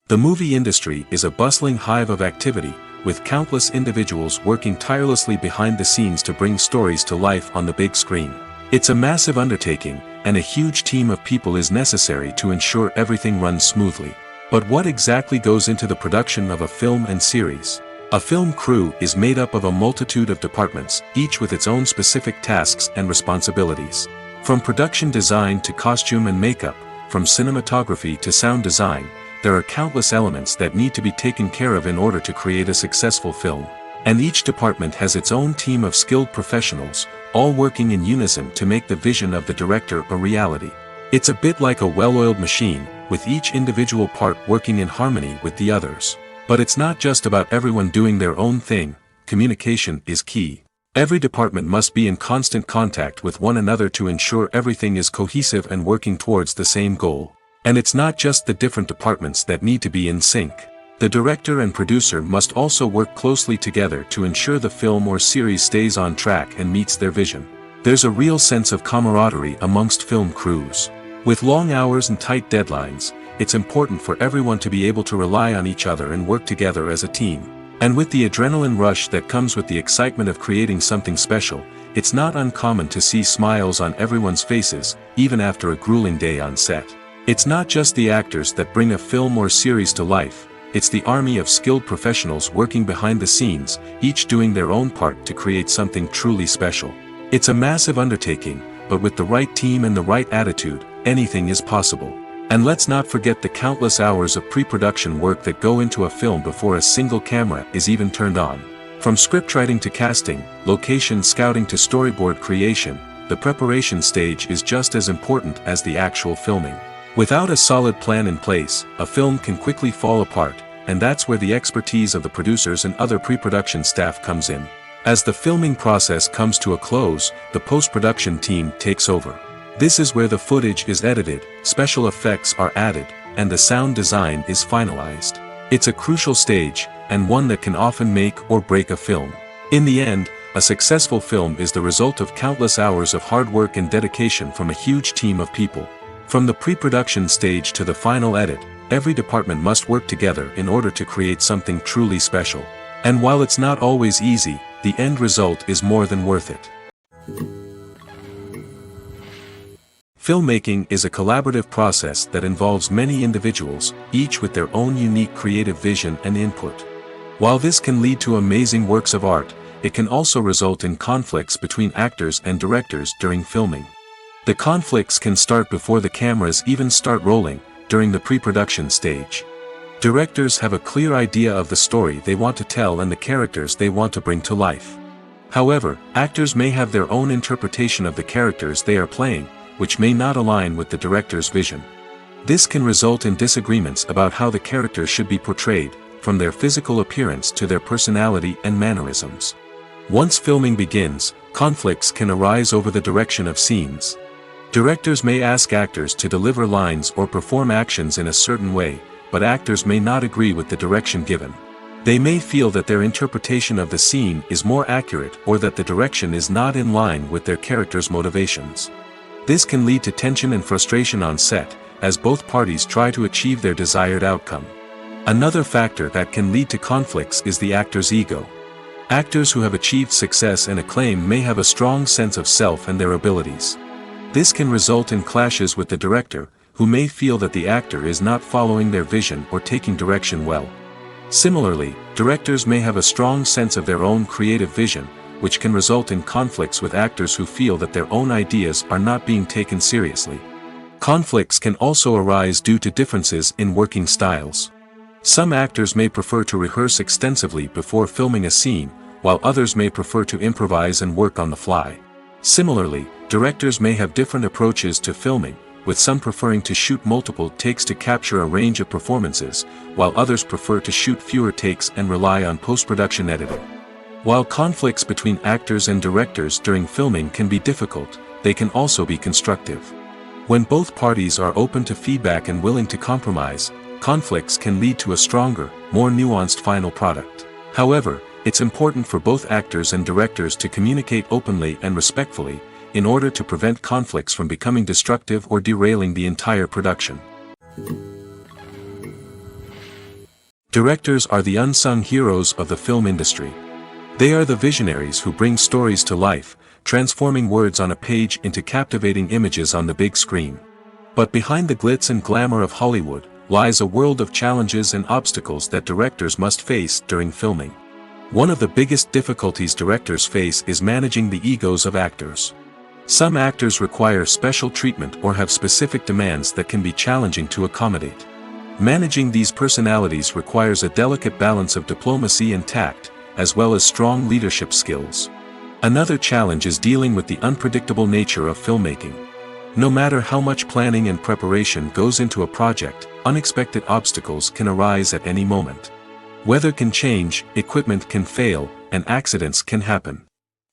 Speaker 1: The movie industry is a bustling hive of activity, with countless individuals working tirelessly behind the scenes to bring stories to life on the big screen. It's a massive undertaking, and a huge team of people is necessary to ensure everything runs smoothly. But what exactly goes into the production of a film and series? A film crew is made up of a multitude of departments, each with its own specific tasks and responsibilities. From production design to costume and makeup, from cinematography to sound design, there are countless elements that need to be taken care of in order to create a successful film. And each department has its own team of skilled professionals, all working in unison to make the vision of the director a reality. It's a bit like a well-oiled machine, with each individual part working in harmony with the others. But it's not just about everyone doing their own thing. Communication is key. Every department must be in constant contact with one another to ensure everything is cohesive and working towards the same goal. And it's not just the different departments that need to be in sync. The director and producer must also work closely together to ensure the film or series stays on track and meets their vision. There's a real sense of camaraderie amongst film crews. With long hours and tight deadlines, it's important for everyone to be able to rely on each other and work together as a team. And with the adrenaline rush that comes with the excitement of creating something special, it's not uncommon to see smiles on everyone's faces, even after a grueling day on set. It's not just the actors that bring a film or series to life, it's the army of skilled professionals working behind the scenes, each doing their own part to create something truly special. It's a massive undertaking, but with the right team and the right attitude, anything is possible. And let's not forget the countless hours of pre-production work that go into a film before a single camera is even turned on. From scriptwriting to casting, location scouting to storyboard creation, the preparation stage is just as important as the actual filming. Without a solid plan in place, a film can quickly fall apart, and that's where the expertise of the producers and other pre-production staff comes in. As the filming process comes to a close, the post-production team takes over. This is where the footage is edited, special effects are added, and the sound design is finalized. It's a crucial stage, and one that can often make or break a film. In the end, a successful film is the result of countless hours of hard work and dedication from a huge team of people. From the pre-production stage to the final edit, every department must work together in order to create something truly special. And while it's not always easy, the end result is more than worth it. Filmmaking is a collaborative process that involves many individuals, each with their own unique creative vision and input. While this can lead to amazing works of art, it can also result in conflicts between actors and directors during filming. The conflicts can start before the cameras even start rolling, during the pre-production stage. Directors have a clear idea of the story they want to tell and the characters they want to bring to life. However, actors may have their own interpretation of the characters they are playing, which may not align with the director's vision. This can result in disagreements about how the characters should be portrayed, from their physical appearance to their personality and mannerisms. Once filming begins, conflicts can arise over the direction of scenes. Directors may ask actors to deliver lines or perform actions in a certain way, but actors may not agree with the direction given. They may feel that their interpretation of the scene is more accurate or that the direction is not in line with their character's motivations. This can lead to tension and frustration on set, as both parties try to achieve their desired outcome. Another factor that can lead to conflicts is the actor's ego. Actors who have achieved success and acclaim may have a strong sense of self and their abilities. This can result in clashes with the director, who may feel that the actor is not following their vision or taking direction well. Similarly, directors may have a strong sense of their own creative vision, which can result in conflicts with actors who feel that their own ideas are not being taken seriously. Conflicts can also arise due to differences in working styles. Some actors may prefer to rehearse extensively before filming a scene, while others may prefer to improvise and work on the fly. Similarly, directors may have different approaches to filming, with some preferring to shoot multiple takes to capture a range of performances, while others prefer to shoot fewer takes and rely on post-production editing. While conflicts between actors and directors during filming can be difficult, they can also be constructive. When both parties are open to feedback and willing to compromise, conflicts can lead to a stronger, more nuanced final product. However, it's important for both actors and directors to communicate openly and respectfully, in order to prevent conflicts from becoming destructive or derailing the entire production. Directors are the unsung heroes of the film industry. They are the visionaries who bring stories to life, transforming words on a page into captivating images on the big screen. But behind the glitz and glamour of Hollywood, lies a world of challenges and obstacles that directors must face during filming. One of the biggest difficulties directors face is managing the egos of actors. Some actors require special treatment or have specific demands that can be challenging to accommodate. Managing these personalities requires a delicate balance of diplomacy and tact, as well as strong leadership skills. Another challenge is dealing with the unpredictable nature of filmmaking. No matter how much planning and preparation goes into a project, unexpected obstacles can arise at any moment. Weather can change, equipment can fail, and accidents can happen.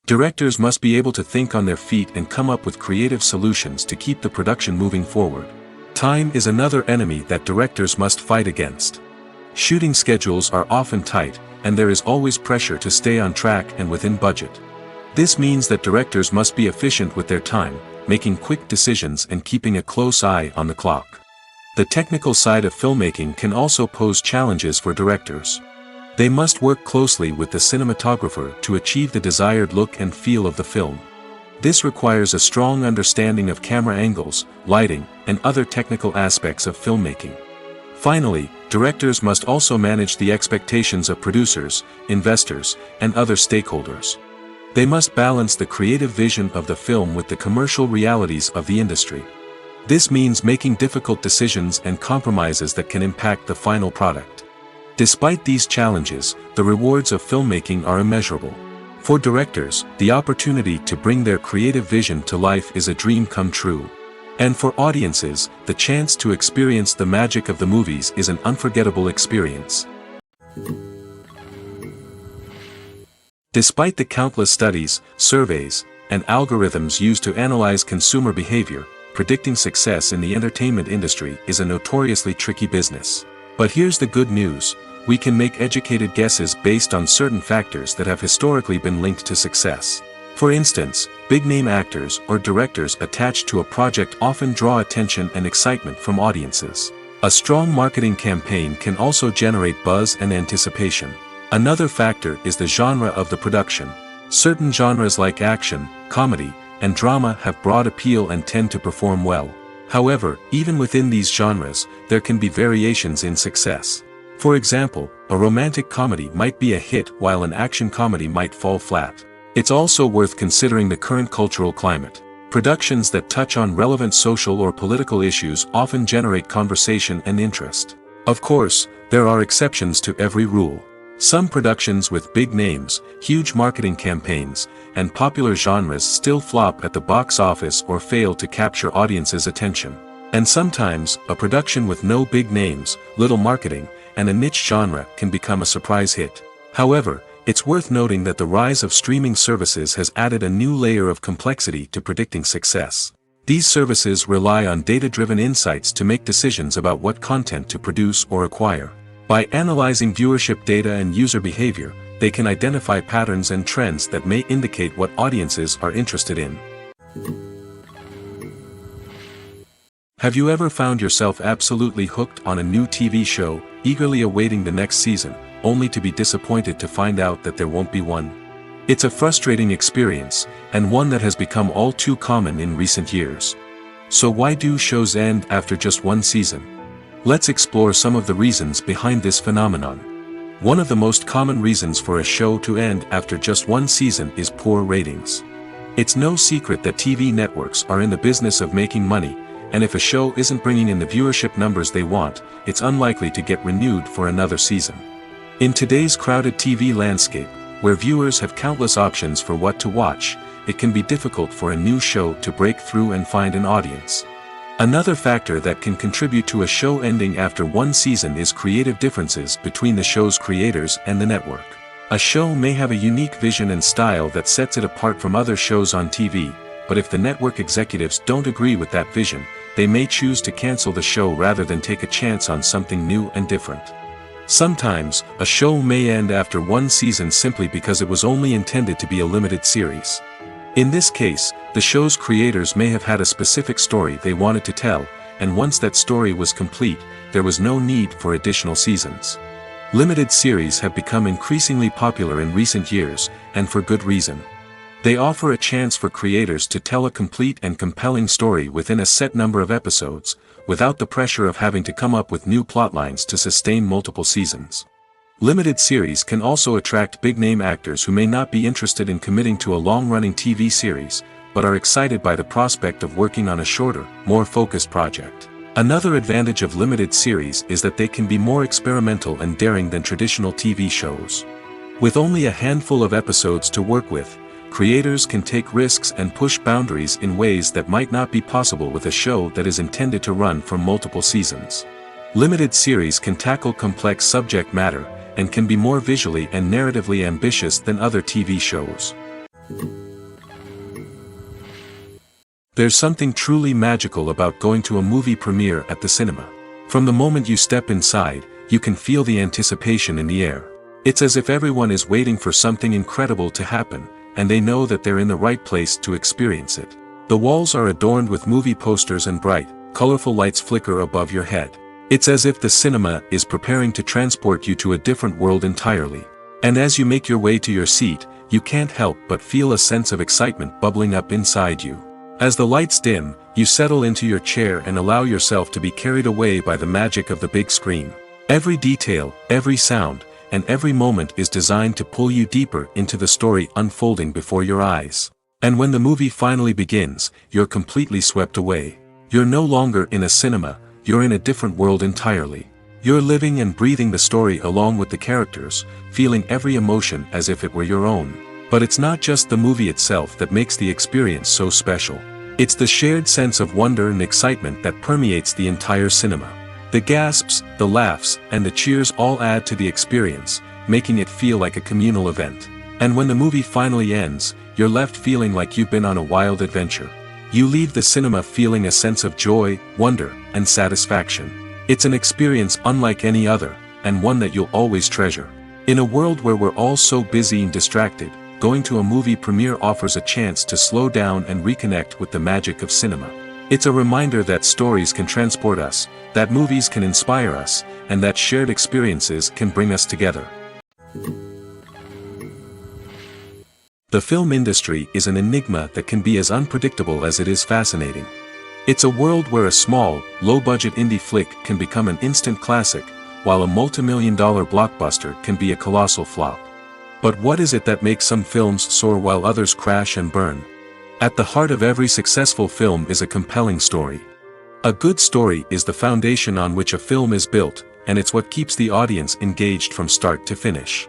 Speaker 1: Directors must be able to think on their feet and come up with creative solutions to keep the production moving forward. Time is another enemy that directors must fight against. Shooting schedules are often tight, and there is always pressure to stay on track and within budget. This means that directors must be efficient with their time, making quick decisions and keeping a close eye on the clock. The technical side of filmmaking can also pose challenges for directors. They must work closely with the cinematographer to achieve the desired look and feel of the film. This requires a strong understanding of camera angles, lighting, and other technical aspects of filmmaking. Finally, directors must also manage the expectations of producers, investors, and other stakeholders. They must balance the creative vision of the film with the commercial realities of the industry. This means making difficult decisions and compromises that can impact the final product. Despite these challenges, the rewards of filmmaking are immeasurable. For directors, the opportunity to bring their creative vision to life is a dream come true. And for audiences, the chance to experience the magic of the movies is an unforgettable experience. Despite the countless studies, surveys, and algorithms used to analyze consumer behavior, predicting success in the entertainment industry is a notoriously tricky business. But here's the good news: we can make educated guesses based on certain factors that have historically been linked to success. For instance, big-name actors or directors attached to a project often draw attention and excitement from audiences. A strong marketing campaign can also generate buzz and anticipation. Another factor is the genre of the production. Certain genres like action, comedy, and drama have broad appeal and tend to perform well. However, even within these genres, there can be variations in success. For example, a romantic comedy might be a hit while an action comedy might fall flat. It's also worth considering the current cultural climate. Productions that touch on relevant social or political issues often generate conversation and interest. Of course, there are exceptions to every rule. Some productions with big names, huge marketing campaigns, and popular genres still flop at the box office or fail to capture audiences' attention. And sometimes, a production with no big names, little marketing, and a niche genre can become a surprise hit. However, it's worth noting that the rise of streaming services has added a new layer of complexity to predicting success. These services rely on data-driven insights to make decisions about what content to produce or acquire. By analyzing viewership data and user behavior, they can identify patterns and trends that may indicate what audiences are interested in. Have you ever found yourself absolutely hooked on a new TV show, eagerly awaiting the next season, only to be disappointed to find out that there won't be one? It's a frustrating experience, and one that has become all too common in recent years. So why do shows end after just one season? Let's explore some of the reasons behind this phenomenon. One of the most common reasons for a show to end after just one season is poor ratings. It's no secret that TV networks are in the business of making money, and if a show isn't bringing in the viewership numbers they want, it's unlikely to get renewed for another season. In today's crowded TV landscape, where viewers have countless options for what to watch, it can be difficult for a new show to break through and find an audience. Another factor that can contribute to a show ending after one season is creative differences between the show's creators and the network. A show may have a unique vision and style that sets it apart from other shows on TV, but if the network executives don't agree with that vision, they may choose to cancel the show rather than take a chance on something new and different. Sometimes, a show may end after one season simply because it was only intended to be a limited series. In this case, the show's creators may have had a specific story they wanted to tell, and once that story was complete, there was no need for additional seasons. Limited series have become increasingly popular in recent years, and for good reason. They offer a chance for creators to tell a complete and compelling story within a set number of episodes, without the pressure of having to come up with new plotlines to sustain multiple seasons. Limited series can also attract big-name actors who may not be interested in committing to a long-running TV series, but are excited by the prospect of working on a shorter, more focused project. Another advantage of limited series is that they can be more experimental and daring than traditional TV shows. With only a handful of episodes to work with, creators can take risks and push boundaries in ways that might not be possible with a show that is intended to run for multiple seasons. Limited series can tackle complex subject matter, and can be more visually and narratively ambitious than other TV shows. There's something truly magical about going to a movie premiere at the cinema. From the moment you step inside, you can feel the anticipation in the air. It's as if everyone is waiting for something incredible to happen, and they know that they're in the right place to experience it. The walls are adorned with movie posters and bright, colorful lights flicker above your head. It's as if the cinema is preparing to transport you to a different world entirely. And as you make your way to your seat, you can't help but feel a sense of excitement bubbling up inside you. As the lights dim, you settle into your chair and allow yourself to be carried away by the magic of the big screen. Every detail, every sound, and every moment is designed to pull you deeper into the story unfolding before your eyes. And when the movie finally begins, you're completely swept away. You're no longer in a cinema, you're in a different world entirely. You're living and breathing the story along with the characters, feeling every emotion as if it were your own. But it's not just the movie itself that makes the experience so special. It's the shared sense of wonder and excitement that permeates the entire cinema. The gasps, the laughs, and the cheers all add to the experience, making it feel like a communal event. And when the movie finally ends, you're left feeling like you've been on a wild adventure. You leave the cinema feeling a sense of joy, wonder, and satisfaction. It's an experience unlike any other, and one that you'll always treasure. In a world where we're all so busy and distracted, going to a movie premiere offers a chance to slow down and reconnect with the magic of cinema. It's a reminder that stories can transport us, that movies can inspire us, and that shared experiences can bring us together. The film industry is an enigma that can be as unpredictable as it is fascinating. It's a world where a small, low-budget indie flick can become an instant classic, while a multi-million-dollar blockbuster can be a colossal flop. But what is it that makes some films soar while others crash and burn? At the heart of every successful film is a compelling story. A good story is the foundation on which a film is built, and it's what keeps the audience engaged from start to finish.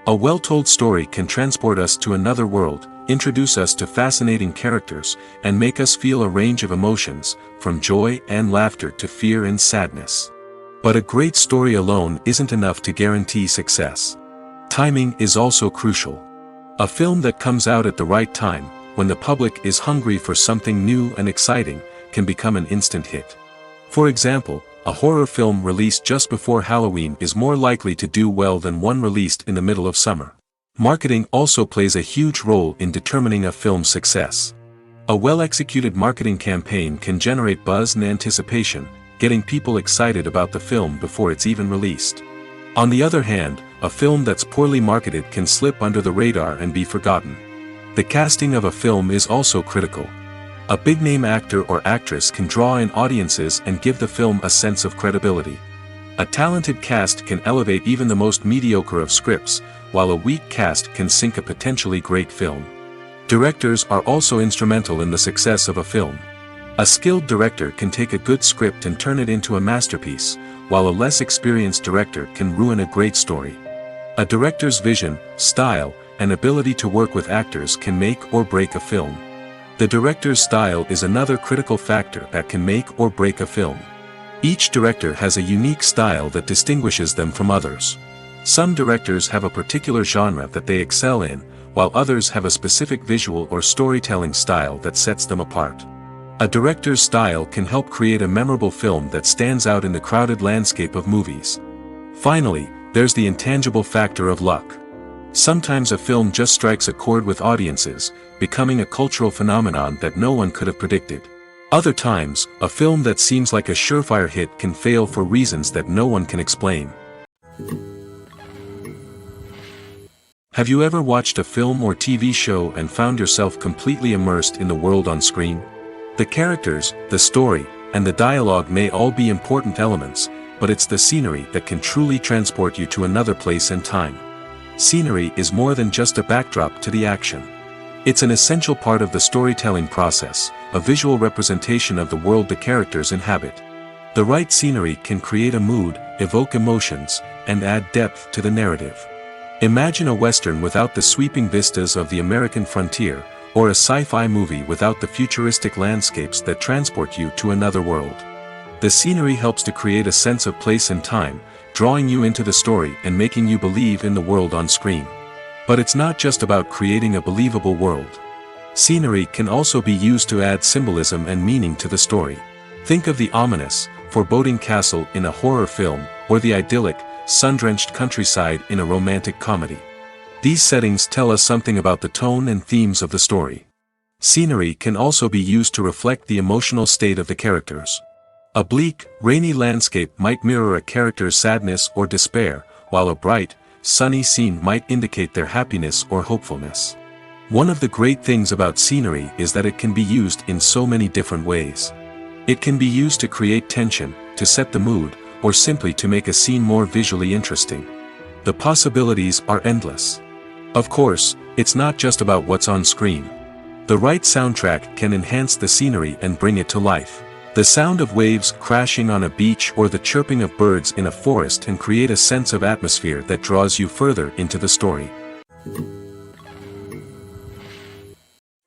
Speaker 1: A well-told story can transport us to another world, introduce us to fascinating characters, and make us feel a range of emotions, from joy and laughter to fear and sadness. But a great story alone isn't enough to guarantee success. Timing is also crucial. A film that comes out at the right time, when the public is hungry for something new and exciting, can become an instant hit. For example, a horror film released just before Halloween is more likely to do well than one released in the middle of summer. Marketing also plays a huge role in determining a film's success. A well-executed marketing campaign can generate buzz and anticipation, getting people excited about the film before it's even released. On the other hand, a film that's poorly marketed can slip under the radar and be forgotten. The casting of a film is also critical. A big-name actor or actress can draw in audiences and give the film a sense of credibility. A talented cast can elevate even the most mediocre of scripts, while a weak cast can sink a potentially great film. Directors are also instrumental in the success of a film. A skilled director can take a good script and turn it into a masterpiece, while a less experienced director can ruin a great story. A director's vision, style, and ability to work with actors can make or break a film. The director's style is another critical factor that can make or break a film. Each director has a unique style that distinguishes them from others. Some directors have a particular genre that they excel in, while others have a specific visual or storytelling style that sets them apart. A director's style can help create a memorable film that stands out in the crowded landscape of movies. Finally, there's the intangible factor of luck. Sometimes a film just strikes a chord with audiences, becoming a cultural phenomenon that no one could have predicted. Other times, a film that seems like a surefire hit can fail for reasons that no one can explain. Have you ever watched a film or TV show and found yourself completely immersed in the world on screen? The characters, the story, and the dialogue may all be important elements, but it's the scenery that can truly transport you to another place and time. Scenery is more than just a backdrop to the action. It's an essential part of the storytelling process, a visual representation of the world the characters inhabit. The right scenery can create a mood, evoke emotions, and add depth to the narrative. Imagine a Western without the sweeping vistas of the American frontier, or a sci-fi movie without the futuristic landscapes that transport you to another world. The scenery helps to create a sense of place and time, drawing you into the story and making you believe in the world on screen. But it's not just about creating a believable world. Scenery can also be used to add symbolism and meaning to the story. Think of the ominous, foreboding castle in a horror film, or the idyllic, sun-drenched countryside in a romantic comedy. These settings tell us something about the tone and themes of the story. Scenery can also be used to reflect the emotional state of the characters. A bleak, rainy landscape might mirror a character's sadness or despair, while a bright, sunny scene might indicate their happiness or hopefulness. One of the great things about scenery is that it can be used in so many different ways. It can be used to create tension, to set the mood, or simply to make a scene more visually interesting. The possibilities are endless. Of course, it's not just about what's on screen. The right soundtrack can enhance the scenery and bring it to life. The sound of waves crashing on a beach or the chirping of birds in a forest can create a sense of atmosphere that draws you further into the story.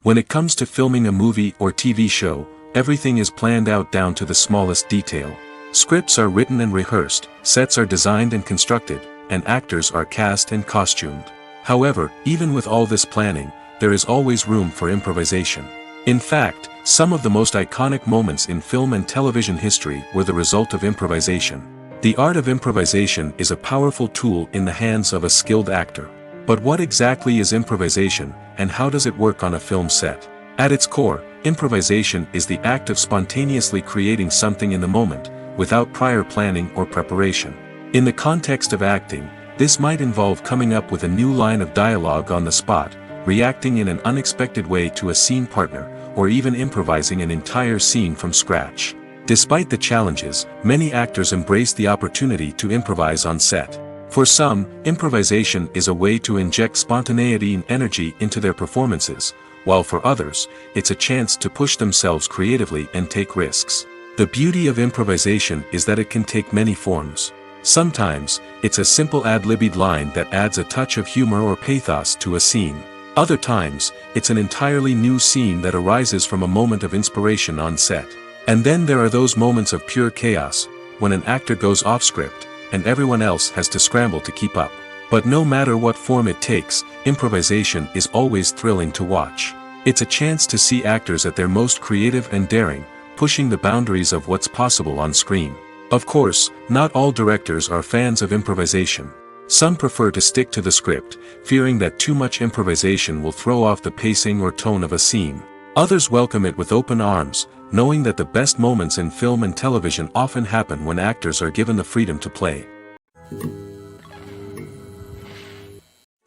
Speaker 1: When it comes to filming a movie or TV show, everything is planned out down to the smallest detail. Scripts are written and rehearsed, sets are designed and constructed, and actors are cast and costumed. However, even with all this planning, there is always room for improvisation. In fact, some of the most iconic moments in film and television history were the result of improvisation. The art of improvisation is a powerful tool in the hands of a skilled actor. But what exactly is improvisation, and how does it work on a film set? At its core, improvisation is the act of spontaneously creating something in the moment, without prior planning or preparation. In the context of acting, this might involve coming up with a new line of dialogue on the spot, reacting in an unexpected way to a scene partner, or even improvising an entire scene from scratch. Despite the challenges, many actors embrace the opportunity to improvise on set. For some, improvisation is a way to inject spontaneity and energy into their performances, while for others, it's a chance to push themselves creatively and take risks. The beauty of improvisation is that it can take many forms. Sometimes, it's a simple ad-libbed line that adds a touch of humor or pathos to a scene. Other times, it's an entirely new scene that arises from a moment of inspiration on set. And then there are those moments of pure chaos, when an actor goes off script, and everyone else has to scramble to keep up. But no matter what form it takes, improvisation is always thrilling to watch. It's a chance to see actors at their most creative and daring, pushing the boundaries of what's possible on screen. Of course, not all directors are fans of improvisation. Some prefer to stick to the script, fearing that too much improvisation will throw off the pacing or tone of a scene. Others welcome it with open arms, knowing that the best moments in film and television often happen when actors are given the freedom to play.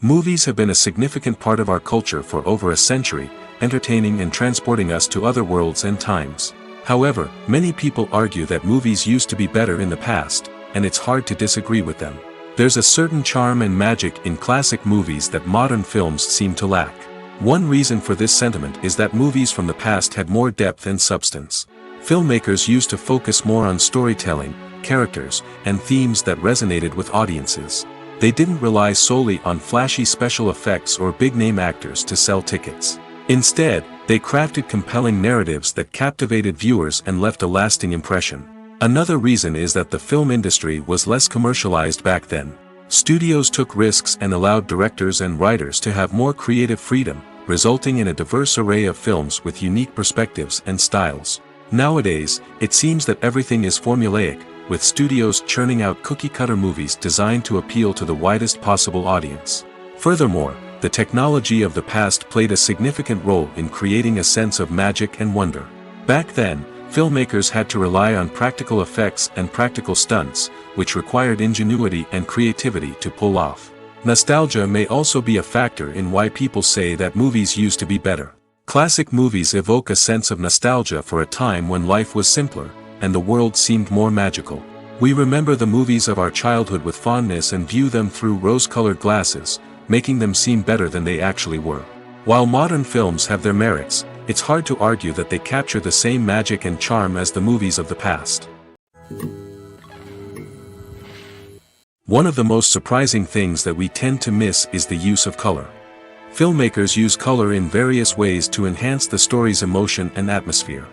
Speaker 1: Movies have been a significant part of our culture for over a century, entertaining and transporting us to other worlds and times. However, many people argue that movies used to be better in the past, and it's hard to disagree with them. There's a certain charm and magic in classic movies that modern films seem to lack. One reason for this sentiment is that movies from the past had more depth and substance. Filmmakers used to focus more on storytelling, characters, and themes that resonated with audiences. They didn't rely solely on flashy special effects or big-name actors to sell tickets. Instead, they crafted compelling narratives that captivated viewers and left a lasting impression. Another reason is that the film industry was less commercialized back then. Studios took risks and allowed directors and writers to have more creative freedom, resulting in a diverse array of films with unique perspectives and styles. Nowadays, it seems that everything is formulaic, with studios churning out cookie-cutter movies designed to appeal to the widest possible audience. Furthermore, the technology of the past played a significant role in creating a sense of magic and wonder. Back then, filmmakers had to rely on practical effects and practical stunts, which required ingenuity and creativity to pull off. Nostalgia may also be a factor in why people say that movies used to be better. Classic movies evoke a sense of nostalgia for a time when life was simpler, and the world seemed more magical. We remember the movies of our childhood with fondness and view them through rose-colored glasses, making them seem better than they actually were. While modern films have their merits, it's hard to argue that they capture the same magic and charm as the movies of the past. One of the most surprising things that we tend to miss is the use of color. Filmmakers use color in various ways to enhance the story's emotion and atmosphere.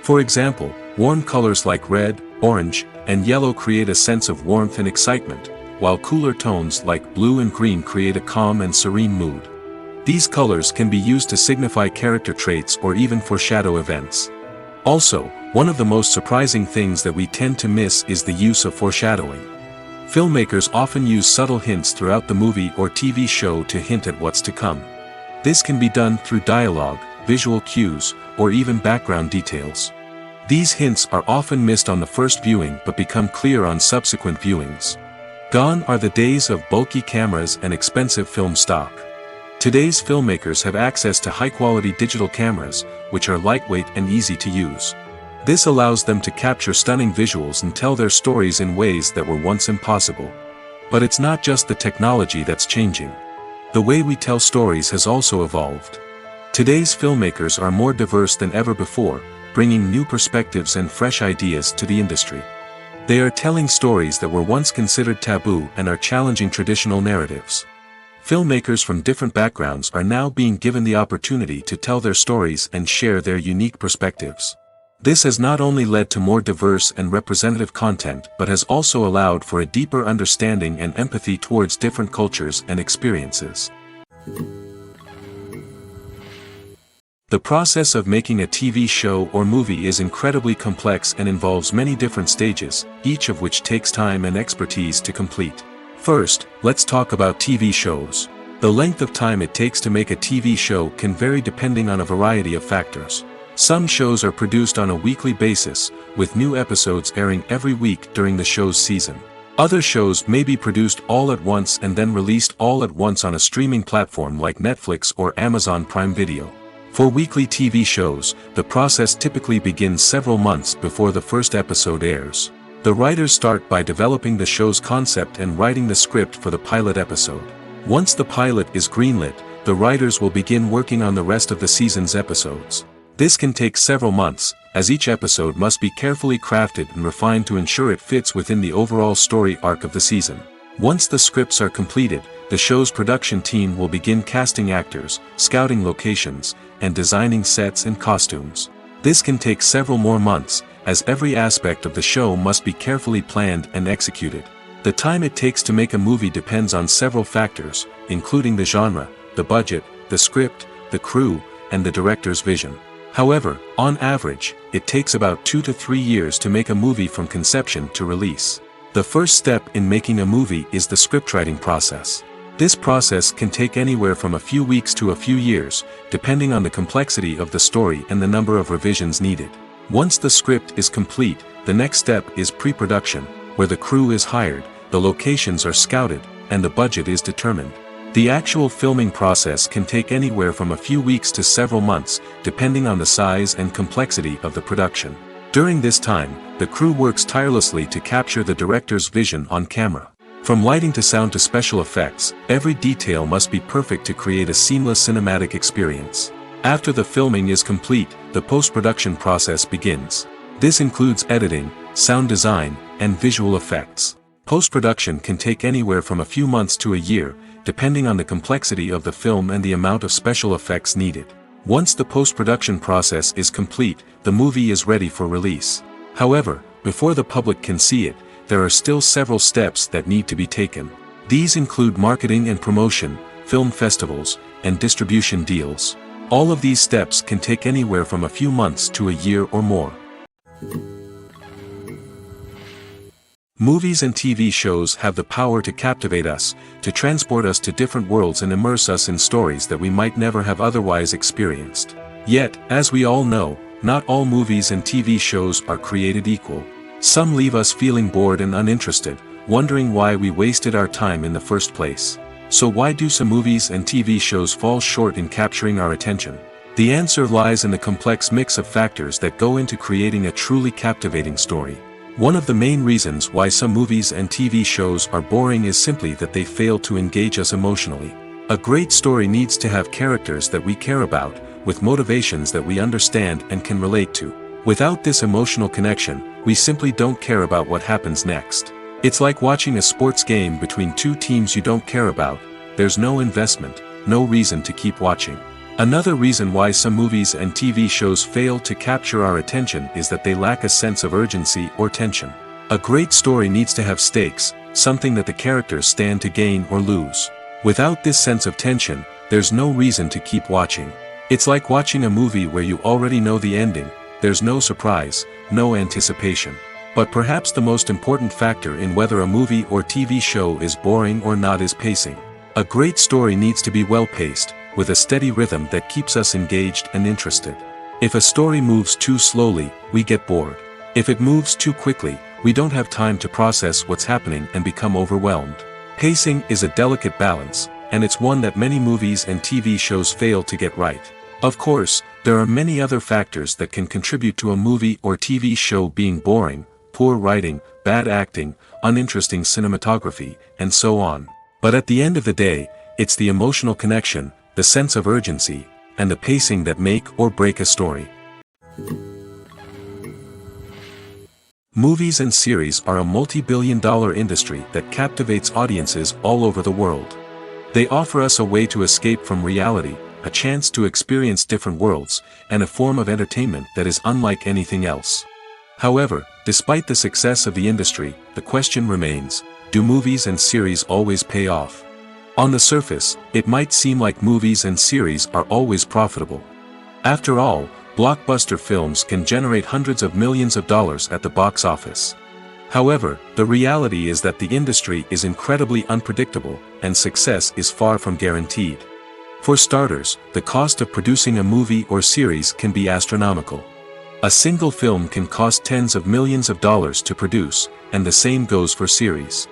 Speaker 1: For example, warm colors like red, orange, and yellow create a sense of warmth and excitement, while cooler tones like blue and green create a calm and serene mood. These colors can be used to signify character traits or even foreshadow events. Also, one of the most surprising things that we tend to miss is the use of foreshadowing. Filmmakers often use subtle hints throughout the movie or TV show to hint at what's to come. This can be done through dialogue, visual cues, or even background details. These hints are often missed on the first viewing but become clear on subsequent viewings. Gone are the days of bulky cameras and expensive film stock. Today's filmmakers have access to high-quality digital cameras, which are lightweight and easy to use. This allows them to capture stunning visuals and tell their stories in ways that were once impossible. But it's not just the technology that's changing. The way we tell stories has also evolved. Today's filmmakers are more diverse than ever before, bringing new perspectives and fresh ideas to the industry. They are telling stories that were once considered taboo and are challenging traditional narratives. Filmmakers from different backgrounds are now being given the opportunity to tell their stories and share their unique perspectives. This has not only led to more diverse and representative content but has also allowed for a deeper understanding and empathy towards different cultures and experiences. The process of making a TV show or movie is incredibly complex and involves many different stages, each of which takes time and expertise to complete. First, let's talk about TV shows. The length of time it takes to make a TV show can vary depending on a variety of factors. Some shows are produced on a weekly basis, with new episodes airing every week during the show's season. Other shows may be produced all at once and then released all at once on a streaming platform like Netflix or Amazon Prime Video. For weekly TV shows, the process typically begins several months before the first episode airs. The writers start by developing the show's concept and writing the script for the pilot episode. Once the pilot is greenlit, the writers will begin working on the rest of the season's episodes. This can take several months, as each episode must be carefully crafted and refined to ensure it fits within the overall story arc of the season. Once the scripts are completed, the show's production team will begin casting actors, scouting locations, and designing sets and costumes. This can take several more months, as every aspect of the show must be carefully planned and executed. The time it takes to make a movie depends on several factors, including the genre, the budget, the script, the crew, and the director's vision. However, on average, it takes about 2 to 3 years to make a movie from conception to release. The first step in making a movie is the scriptwriting process. This process can take anywhere from a few weeks to a few years, depending on the complexity of the story and the number of revisions needed. Once the script is complete, the next step is pre-production, where the crew is hired, the locations are scouted, and the budget is determined. The actual filming process can take anywhere from a few weeks to several months, depending on the size and complexity of the production. During this time, the crew works tirelessly to capture the director's vision on camera. From lighting to sound to special effects, every detail must be perfect to create a seamless cinematic experience. After the filming is complete, the post-production process begins. This includes editing, sound design, and visual effects. Post-production can take anywhere from a few months to a year, depending on the complexity of the film and the amount of special effects needed. Once the post-production process is complete, the movie is ready for release. However, before the public can see it, there are still several steps that need to be taken. These include marketing and promotion, film festivals, and distribution deals. All of these steps can take anywhere from a few months to a year or more. Movies and TV shows have the power to captivate us, to transport us to different worlds and immerse us in stories that we might never have otherwise experienced. Yet, as we all know, not all movies and TV shows are created equal. Some leave us feeling bored and uninterested, wondering why we wasted our time in the first place. So why do some movies and TV shows fall short in capturing our attention? The answer lies in the complex mix of factors that go into creating a truly captivating story. One of the main reasons why some movies and TV shows are boring is simply that they fail to engage us emotionally. A great story needs to have characters that we care about, with motivations that we understand and can relate to. Without this emotional connection, we simply don't care about what happens next. It's like watching a sports game between two teams you don't care about. There's no investment, no reason to keep watching. Another reason why some movies and TV shows fail to capture our attention is that they lack a sense of urgency or tension. A great story needs to have stakes, something that the characters stand to gain or lose. Without this sense of tension, there's no reason to keep watching. It's like watching a movie where you already know the ending. There's no surprise, no anticipation. But perhaps the most important factor in whether a movie or TV show is boring or not is pacing. A great story needs to be well-paced, with a steady rhythm that keeps us engaged and interested. If a story moves too slowly, we get bored. If it moves too quickly, we don't have time to process what's happening and become overwhelmed. Pacing is a delicate balance, and it's one that many movies and TV shows fail to get right. Of course, there are many other factors that can contribute to a movie or TV show being boring: poor writing, bad acting, uninteresting cinematography, and so on. But at the end of the day, it's the emotional connection, the sense of urgency, and the pacing that make or break a story. Movies and series are a multi-billion-dollar industry that captivates audiences all over the world. They offer us a way to escape from reality, a chance to experience different worlds, and a form of entertainment that is unlike anything else. However, despite the success of the industry, the question remains: do movies and series always pay off? On the surface, it might seem like movies and series are always profitable. After all, blockbuster films can generate hundreds of millions of dollars at the box office. However, the reality is that the industry is incredibly unpredictable, and success is far from guaranteed. For starters, the cost of producing a movie or series can be astronomical. A single film can cost tens of millions of dollars to produce, and the same goes for series.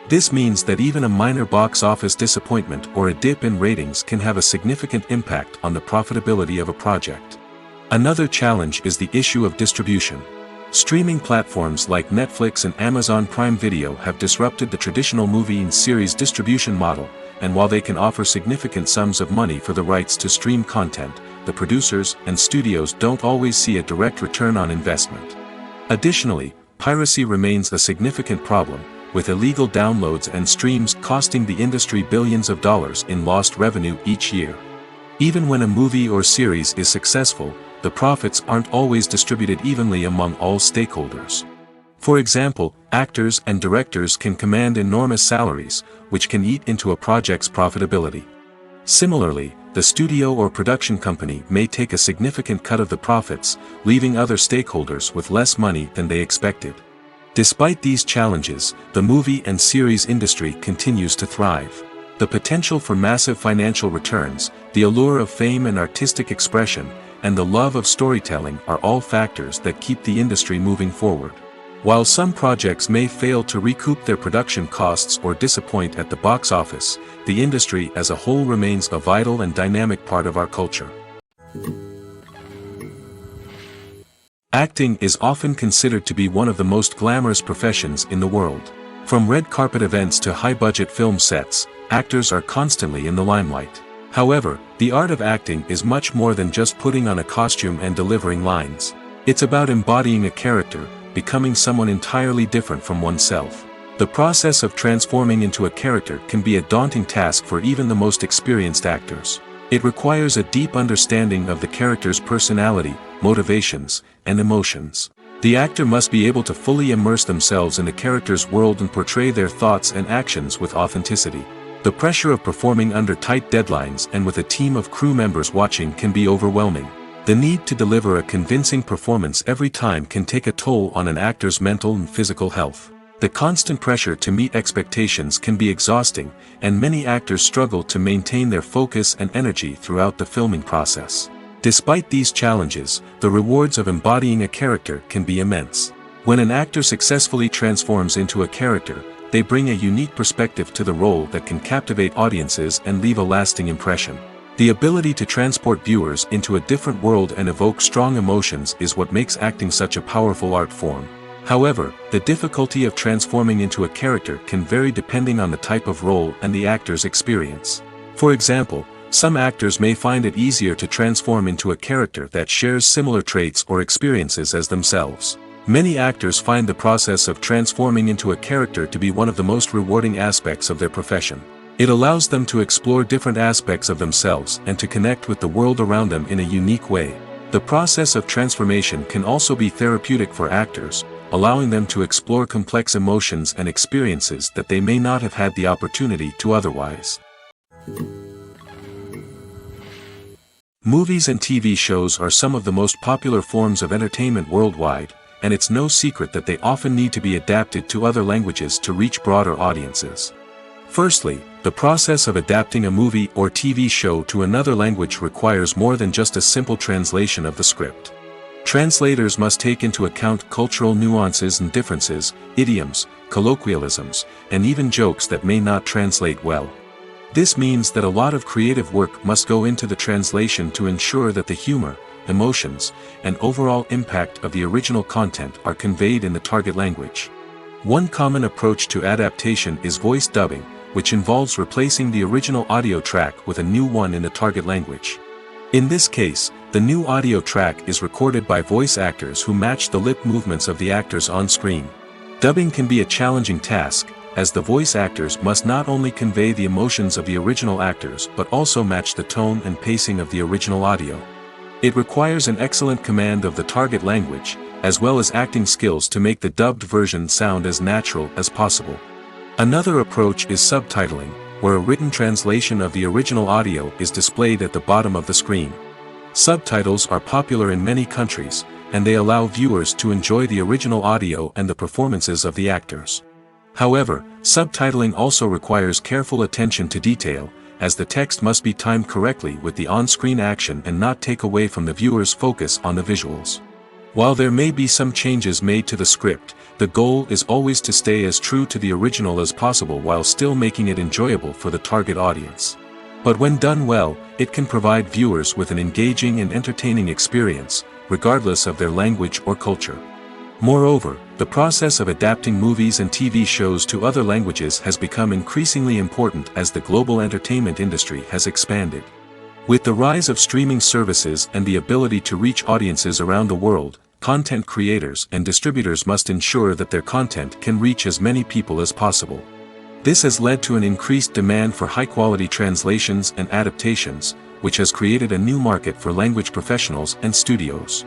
Speaker 1: This means that even a minor box office disappointment or a dip in ratings can have a significant impact on the profitability of a project. Another challenge is the issue of distribution. Streaming platforms like Netflix and Amazon Prime Video have disrupted the traditional movie and series distribution model, and while they can offer significant sums of money for the rights to stream content, the producers and studios don't always see a direct return on investment. Additionally, piracy remains a significant problem, with illegal downloads and streams costing the industry billions of dollars in lost revenue each year. Even when a movie or series is successful, the profits aren't always distributed evenly among all stakeholders. For example, actors and directors can command enormous salaries, which can eat into a project's profitability. Similarly, the studio or production company may take a significant cut of the profits, leaving other stakeholders with less money than they expected. Despite these challenges, the movie and series industry continues to thrive. The potential for massive financial returns, the allure of fame and artistic expression, and the love of storytelling are all factors that keep the industry moving forward. While some projects may fail to recoup their production costs or disappoint at the box office, the industry as a whole remains a vital and dynamic part of our culture. Acting is often considered to be one of the most glamorous professions in the world. From red carpet events to high-budget film sets, actors are constantly in the limelight. However, the art of acting is much more than just putting on a costume and delivering lines. It's about embodying a character, becoming someone entirely different from oneself. The process of transforming into a character can be a daunting task for even the most experienced actors. It requires a deep understanding of the character's personality, motivations, and emotions. The actor must be able to fully immerse themselves in the character's world and portray their thoughts and actions with authenticity. The pressure of performing under tight deadlines and with a team of crew members watching can be overwhelming. The need to deliver a convincing performance every time can take a toll on an actor's mental and physical health. The constant pressure to meet expectations can be exhausting, and many actors struggle to maintain their focus and energy throughout the filming process. Despite these challenges, the rewards of embodying a character can be immense. When an actor successfully transforms into a character, they bring a unique perspective to the role that can captivate audiences and leave a lasting impression. The ability to transport viewers into a different world and evoke strong emotions is what makes acting such a powerful art form. However, the difficulty of transforming into a character can vary depending on the type of role and the actor's experience. For example, some actors may find it easier to transform into a character that shares similar traits or experiences as themselves. Many actors find the process of transforming into a character to be one of the most rewarding aspects of their profession. It allows them to explore different aspects of themselves and to connect with the world around them in a unique way. The process of transformation can also be therapeutic for actors, allowing them to explore complex emotions and experiences that they may not have had the opportunity to otherwise. Movies and TV shows are some of the most popular forms of entertainment worldwide, and it's no secret that they often need to be adapted to other languages to reach broader audiences. Firstly, the process of adapting a movie or TV show to another language requires more than just a simple translation of the script. Translators must take into account cultural nuances and differences, idioms, colloquialisms, and even jokes that may not translate well. This means that a lot of creative work must go into the translation to ensure that the humor, emotions, and overall impact of the original content are conveyed in the target language. One common approach to adaptation is voice dubbing, which involves replacing the original audio track with a new one in the target language. In this case, the new audio track is recorded by voice actors who match the lip movements of the actors on screen. Dubbing can be a challenging task, as the voice actors must not only convey the emotions of the original actors but also match the tone and pacing of the original audio. It requires an excellent command of the target language, as well as acting skills to make the dubbed version sound as natural as possible. Another approach is subtitling, where a written translation of the original audio is displayed at the bottom of the screen. Subtitles are popular in many countries, and they allow viewers to enjoy the original audio and the performances of the actors. However, subtitling also requires careful attention to detail, as the text must be timed correctly with the on-screen action and not take away from the viewer's focus on the visuals. While there may be some changes made to the script, the goal is always to stay as true to the original as possible while still making it enjoyable for the target audience. But when done well, it can provide viewers with an engaging and entertaining experience, regardless of their language or culture. Moreover, the process of adapting movies and TV shows to other languages has become increasingly important as the global entertainment industry has expanded. With the rise of streaming services and the ability to reach audiences around the world, content creators and distributors must ensure that their content can reach as many people as possible. This has led to an increased demand for high-quality translations and adaptations, which has created a new market for language professionals and studios.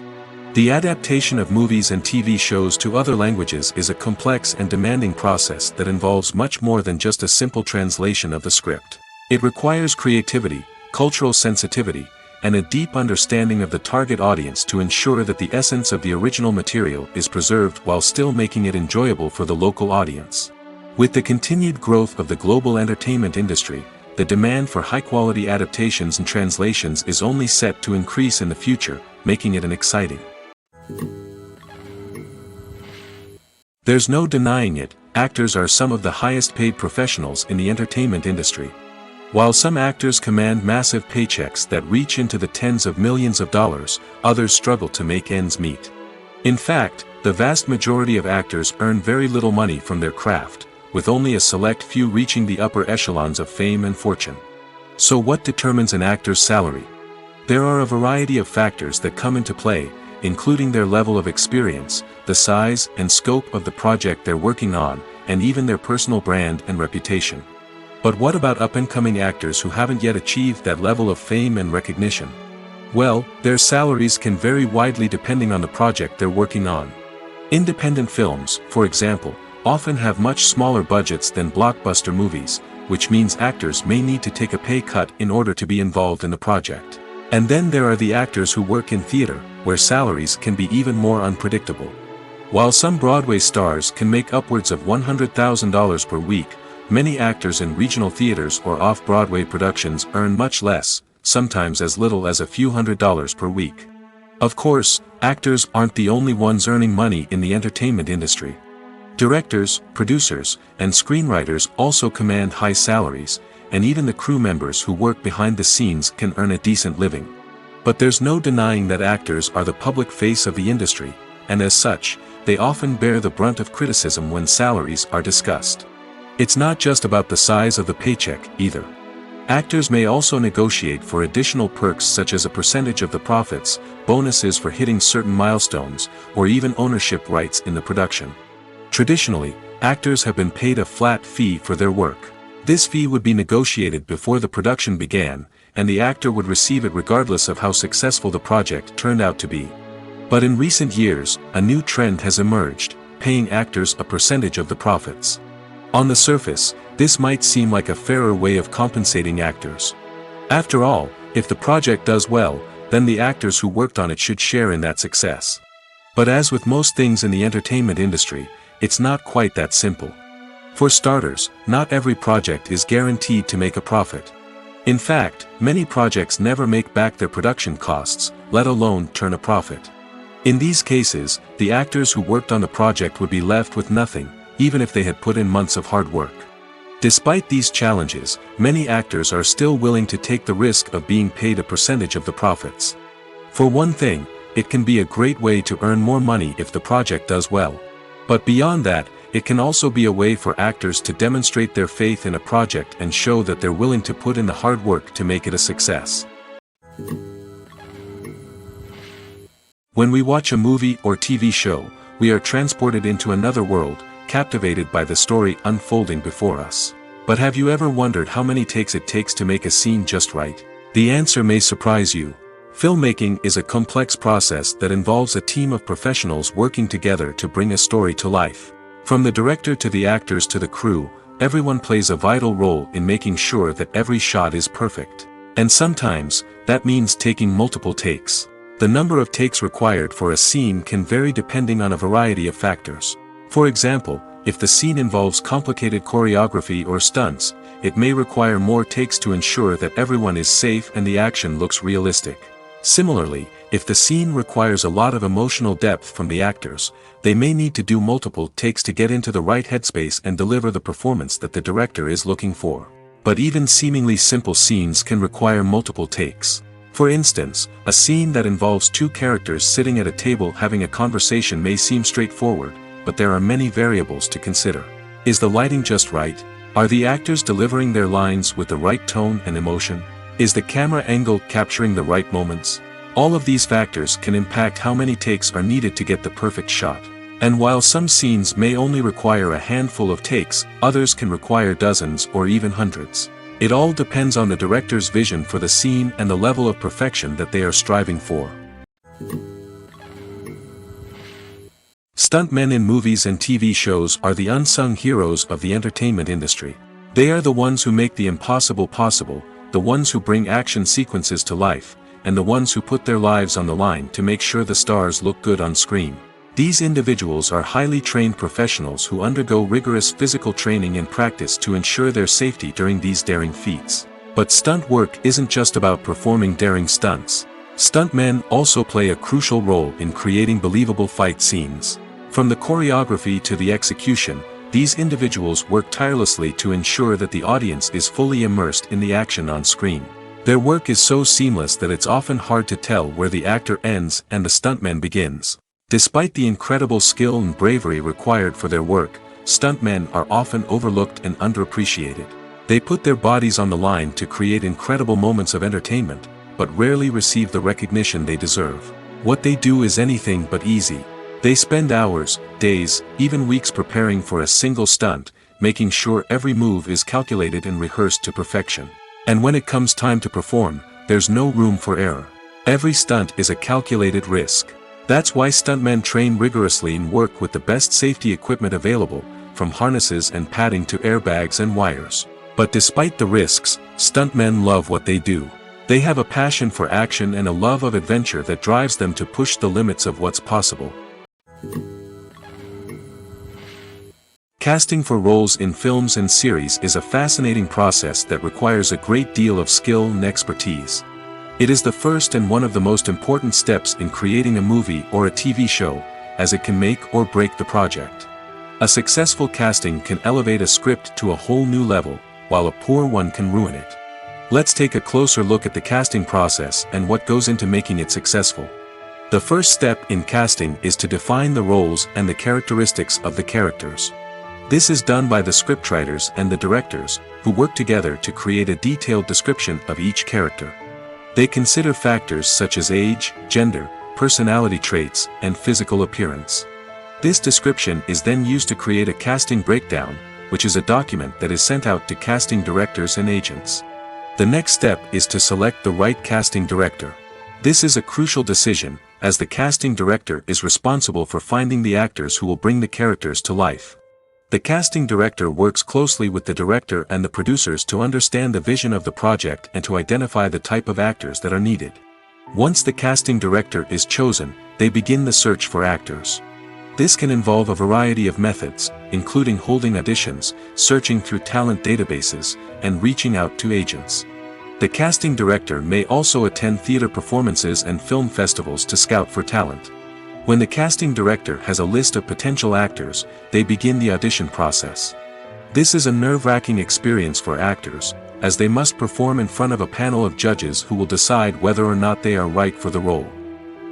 Speaker 1: The adaptation of movies and TV shows to other languages is a complex and demanding process that involves much more than just a simple translation of the script. It requires creativity, cultural sensitivity, and a deep understanding of the target audience to ensure that the essence of the original material is preserved while still making it enjoyable for the local audience. With the continued growth of the global entertainment industry, the demand for high-quality adaptations and translations is only set to increase in the future, making it exciting. There's no denying it, actors are some of the highest-paid professionals in the entertainment industry. While some actors command massive paychecks that reach into the tens of millions of dollars, others struggle to make ends meet. In fact, the vast majority of actors earn very little money from their craft, with only a select few reaching the upper echelons of fame and fortune. So what determines an actor's salary? There are a variety of factors that come into play, including their level of experience, the size and scope of the project they're working on, and even their personal brand and reputation. But what about up-and-coming actors who haven't yet achieved that level of fame and recognition? Well, their salaries can vary widely depending on the project they're working on. Independent films, for example, often have much smaller budgets than blockbuster movies, which means actors may need to take a pay cut in order to be involved in the project. And then there are the actors who work in theater, where salaries can be even more unpredictable. While some Broadway stars can make upwards of $100,000 per week, many actors in regional theaters or off-Broadway productions earn much less, sometimes as little as a few $100s per week. Of course, actors aren't the only ones earning money in the entertainment industry. Directors, producers, and screenwriters also command high salaries, and even the crew members who work behind the scenes can earn a decent living. But there's no denying that actors are the public face of the industry, and as such, they often bear the brunt of criticism when salaries are discussed. It's not just about the size of the paycheck, either. Actors may also negotiate for additional perks such as a percentage of the profits, bonuses for hitting certain milestones, or even ownership rights in the production. Traditionally, actors have been paid a flat fee for their work. This fee would be negotiated before the production began, and the actor would receive it regardless of how successful the project turned out to be. But in recent years, a new trend has emerged, paying actors a percentage of the profits. On the surface, this might seem like a fairer way of compensating actors. After all, if the project does well, then the actors who worked on it should share in that success. But as with most things in the entertainment industry, it's not quite that simple. For starters, not every project is guaranteed to make a profit. In fact, many projects never make back their production costs, let alone turn a profit. In these cases, the actors who worked on the project would be left with nothing, even if they had put in months of hard work. Despite these challenges, many actors are still willing to take the risk of being paid a percentage of the profits. For one thing, it can be a great way to earn more money if the project does well. But beyond that, it can also be a way for actors to demonstrate their faith in a project and show that they're willing to put in the hard work to make it a success. When we watch a movie or TV show, we are transported into another world, captivated by the story unfolding before us. But have you ever wondered how many takes it takes to make a scene just right? The answer may surprise you. Filmmaking is a complex process that involves a team of professionals working together to bring a story to life. From the director to the actors to the crew, everyone plays a vital role in making sure that every shot is perfect. And sometimes, that means taking multiple takes. The number of takes required for a scene can vary depending on a variety of factors. For example, if the scene involves complicated choreography or stunts, it may require more takes to ensure that everyone is safe and the action looks realistic. Similarly, if the scene requires a lot of emotional depth from the actors, they may need to do multiple takes to get into the right headspace and deliver the performance that the director is looking for. But even seemingly simple scenes can require multiple takes. For instance, a scene that involves two characters sitting at a table having a conversation may seem straightforward, but there are many variables to consider. Is the lighting just right? Are the actors delivering their lines with the right tone and emotion? Is the camera angle capturing the right moments? All of these factors can impact how many takes are needed to get the perfect shot. And while some scenes may only require a handful of takes, others can require dozens or even hundreds. It all depends on the director's vision for the scene and the level of perfection that they are striving for. Stuntmen in movies and TV shows are the unsung heroes of the entertainment industry. They are the ones who make the impossible possible, the ones who bring action sequences to life, and the ones who put their lives on the line to make sure the stars look good on screen. These individuals are highly trained professionals who undergo rigorous physical training and practice to ensure their safety during these daring feats. But stunt work isn't just about performing daring stunts. Stuntmen also play a crucial role in creating believable fight scenes. From the choreography to the execution, these individuals work tirelessly to ensure that the audience is fully immersed in the action on screen. Their work is so seamless that it's often hard to tell where the actor ends and the stuntman begins. Despite the incredible skill and bravery required for their work, stuntmen are often overlooked and underappreciated. They put their bodies on the line to create incredible moments of entertainment, but rarely receive the recognition they deserve. What they do is anything but easy. They spend hours, days, even weeks preparing for a single stunt, making sure every move is calculated and rehearsed to perfection. And when it comes time to perform, there's no room for error. Every stunt is a calculated risk. That's why stuntmen train rigorously and work with the best safety equipment available, from harnesses and padding to airbags and wires. But despite the risks, stuntmen love what they do. They have a passion for action and a love of adventure that drives them to push the limits of what's possible. Casting for roles in films and series is a fascinating process that requires a great deal of skill and expertise. It is the first and one of the most important steps in creating a movie or a TV show, as it can make or break the project. A successful casting can elevate a script to a whole new level, while a poor one can ruin it. Let's take a closer look at the casting process and what goes into making it successful. The first step in casting is to define the roles and the characteristics of the characters. This is done by the scriptwriters and the directors, who work together to create a detailed description of each character. They consider factors such as age, gender, personality traits, and physical appearance. This description is then used to create a casting breakdown, which is a document that is sent out to casting directors and agents. The next step is to select the right casting director. This is a crucial decision, as the casting director is responsible for finding the actors who will bring the characters to life. The casting director works closely with the director and the producers to understand the vision of the project and to identify the type of actors that are needed. Once the casting director is chosen, they begin the search for actors. This can involve a variety of methods, including holding auditions, searching through talent databases, and reaching out to agents. The casting director may also attend theater performances and film festivals to scout for talent. When the casting director has a list of potential actors, they begin the audition process. This is a nerve-wracking experience for actors, as they must perform in front of a panel of judges who will decide whether or not they are right for the role.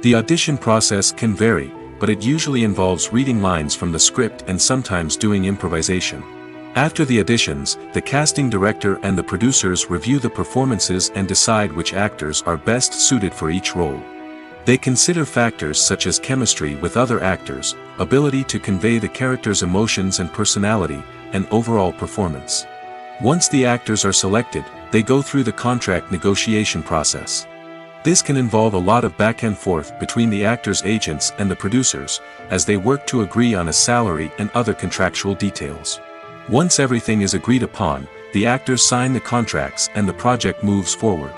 Speaker 1: The audition process can vary, but it usually involves reading lines from the script and sometimes doing improvisation. After the auditions, the casting director and the producers review the performances and decide which actors are best suited for each role. They consider factors such as chemistry with other actors, ability to convey the character's emotions and personality, and overall performance. Once the actors are selected, they go through the contract negotiation process. This can involve a lot of back and forth between the actors' agents and the producers, as they work to agree on a salary and other contractual details. Once everything is agreed upon, the actors sign the contracts and the project moves forward.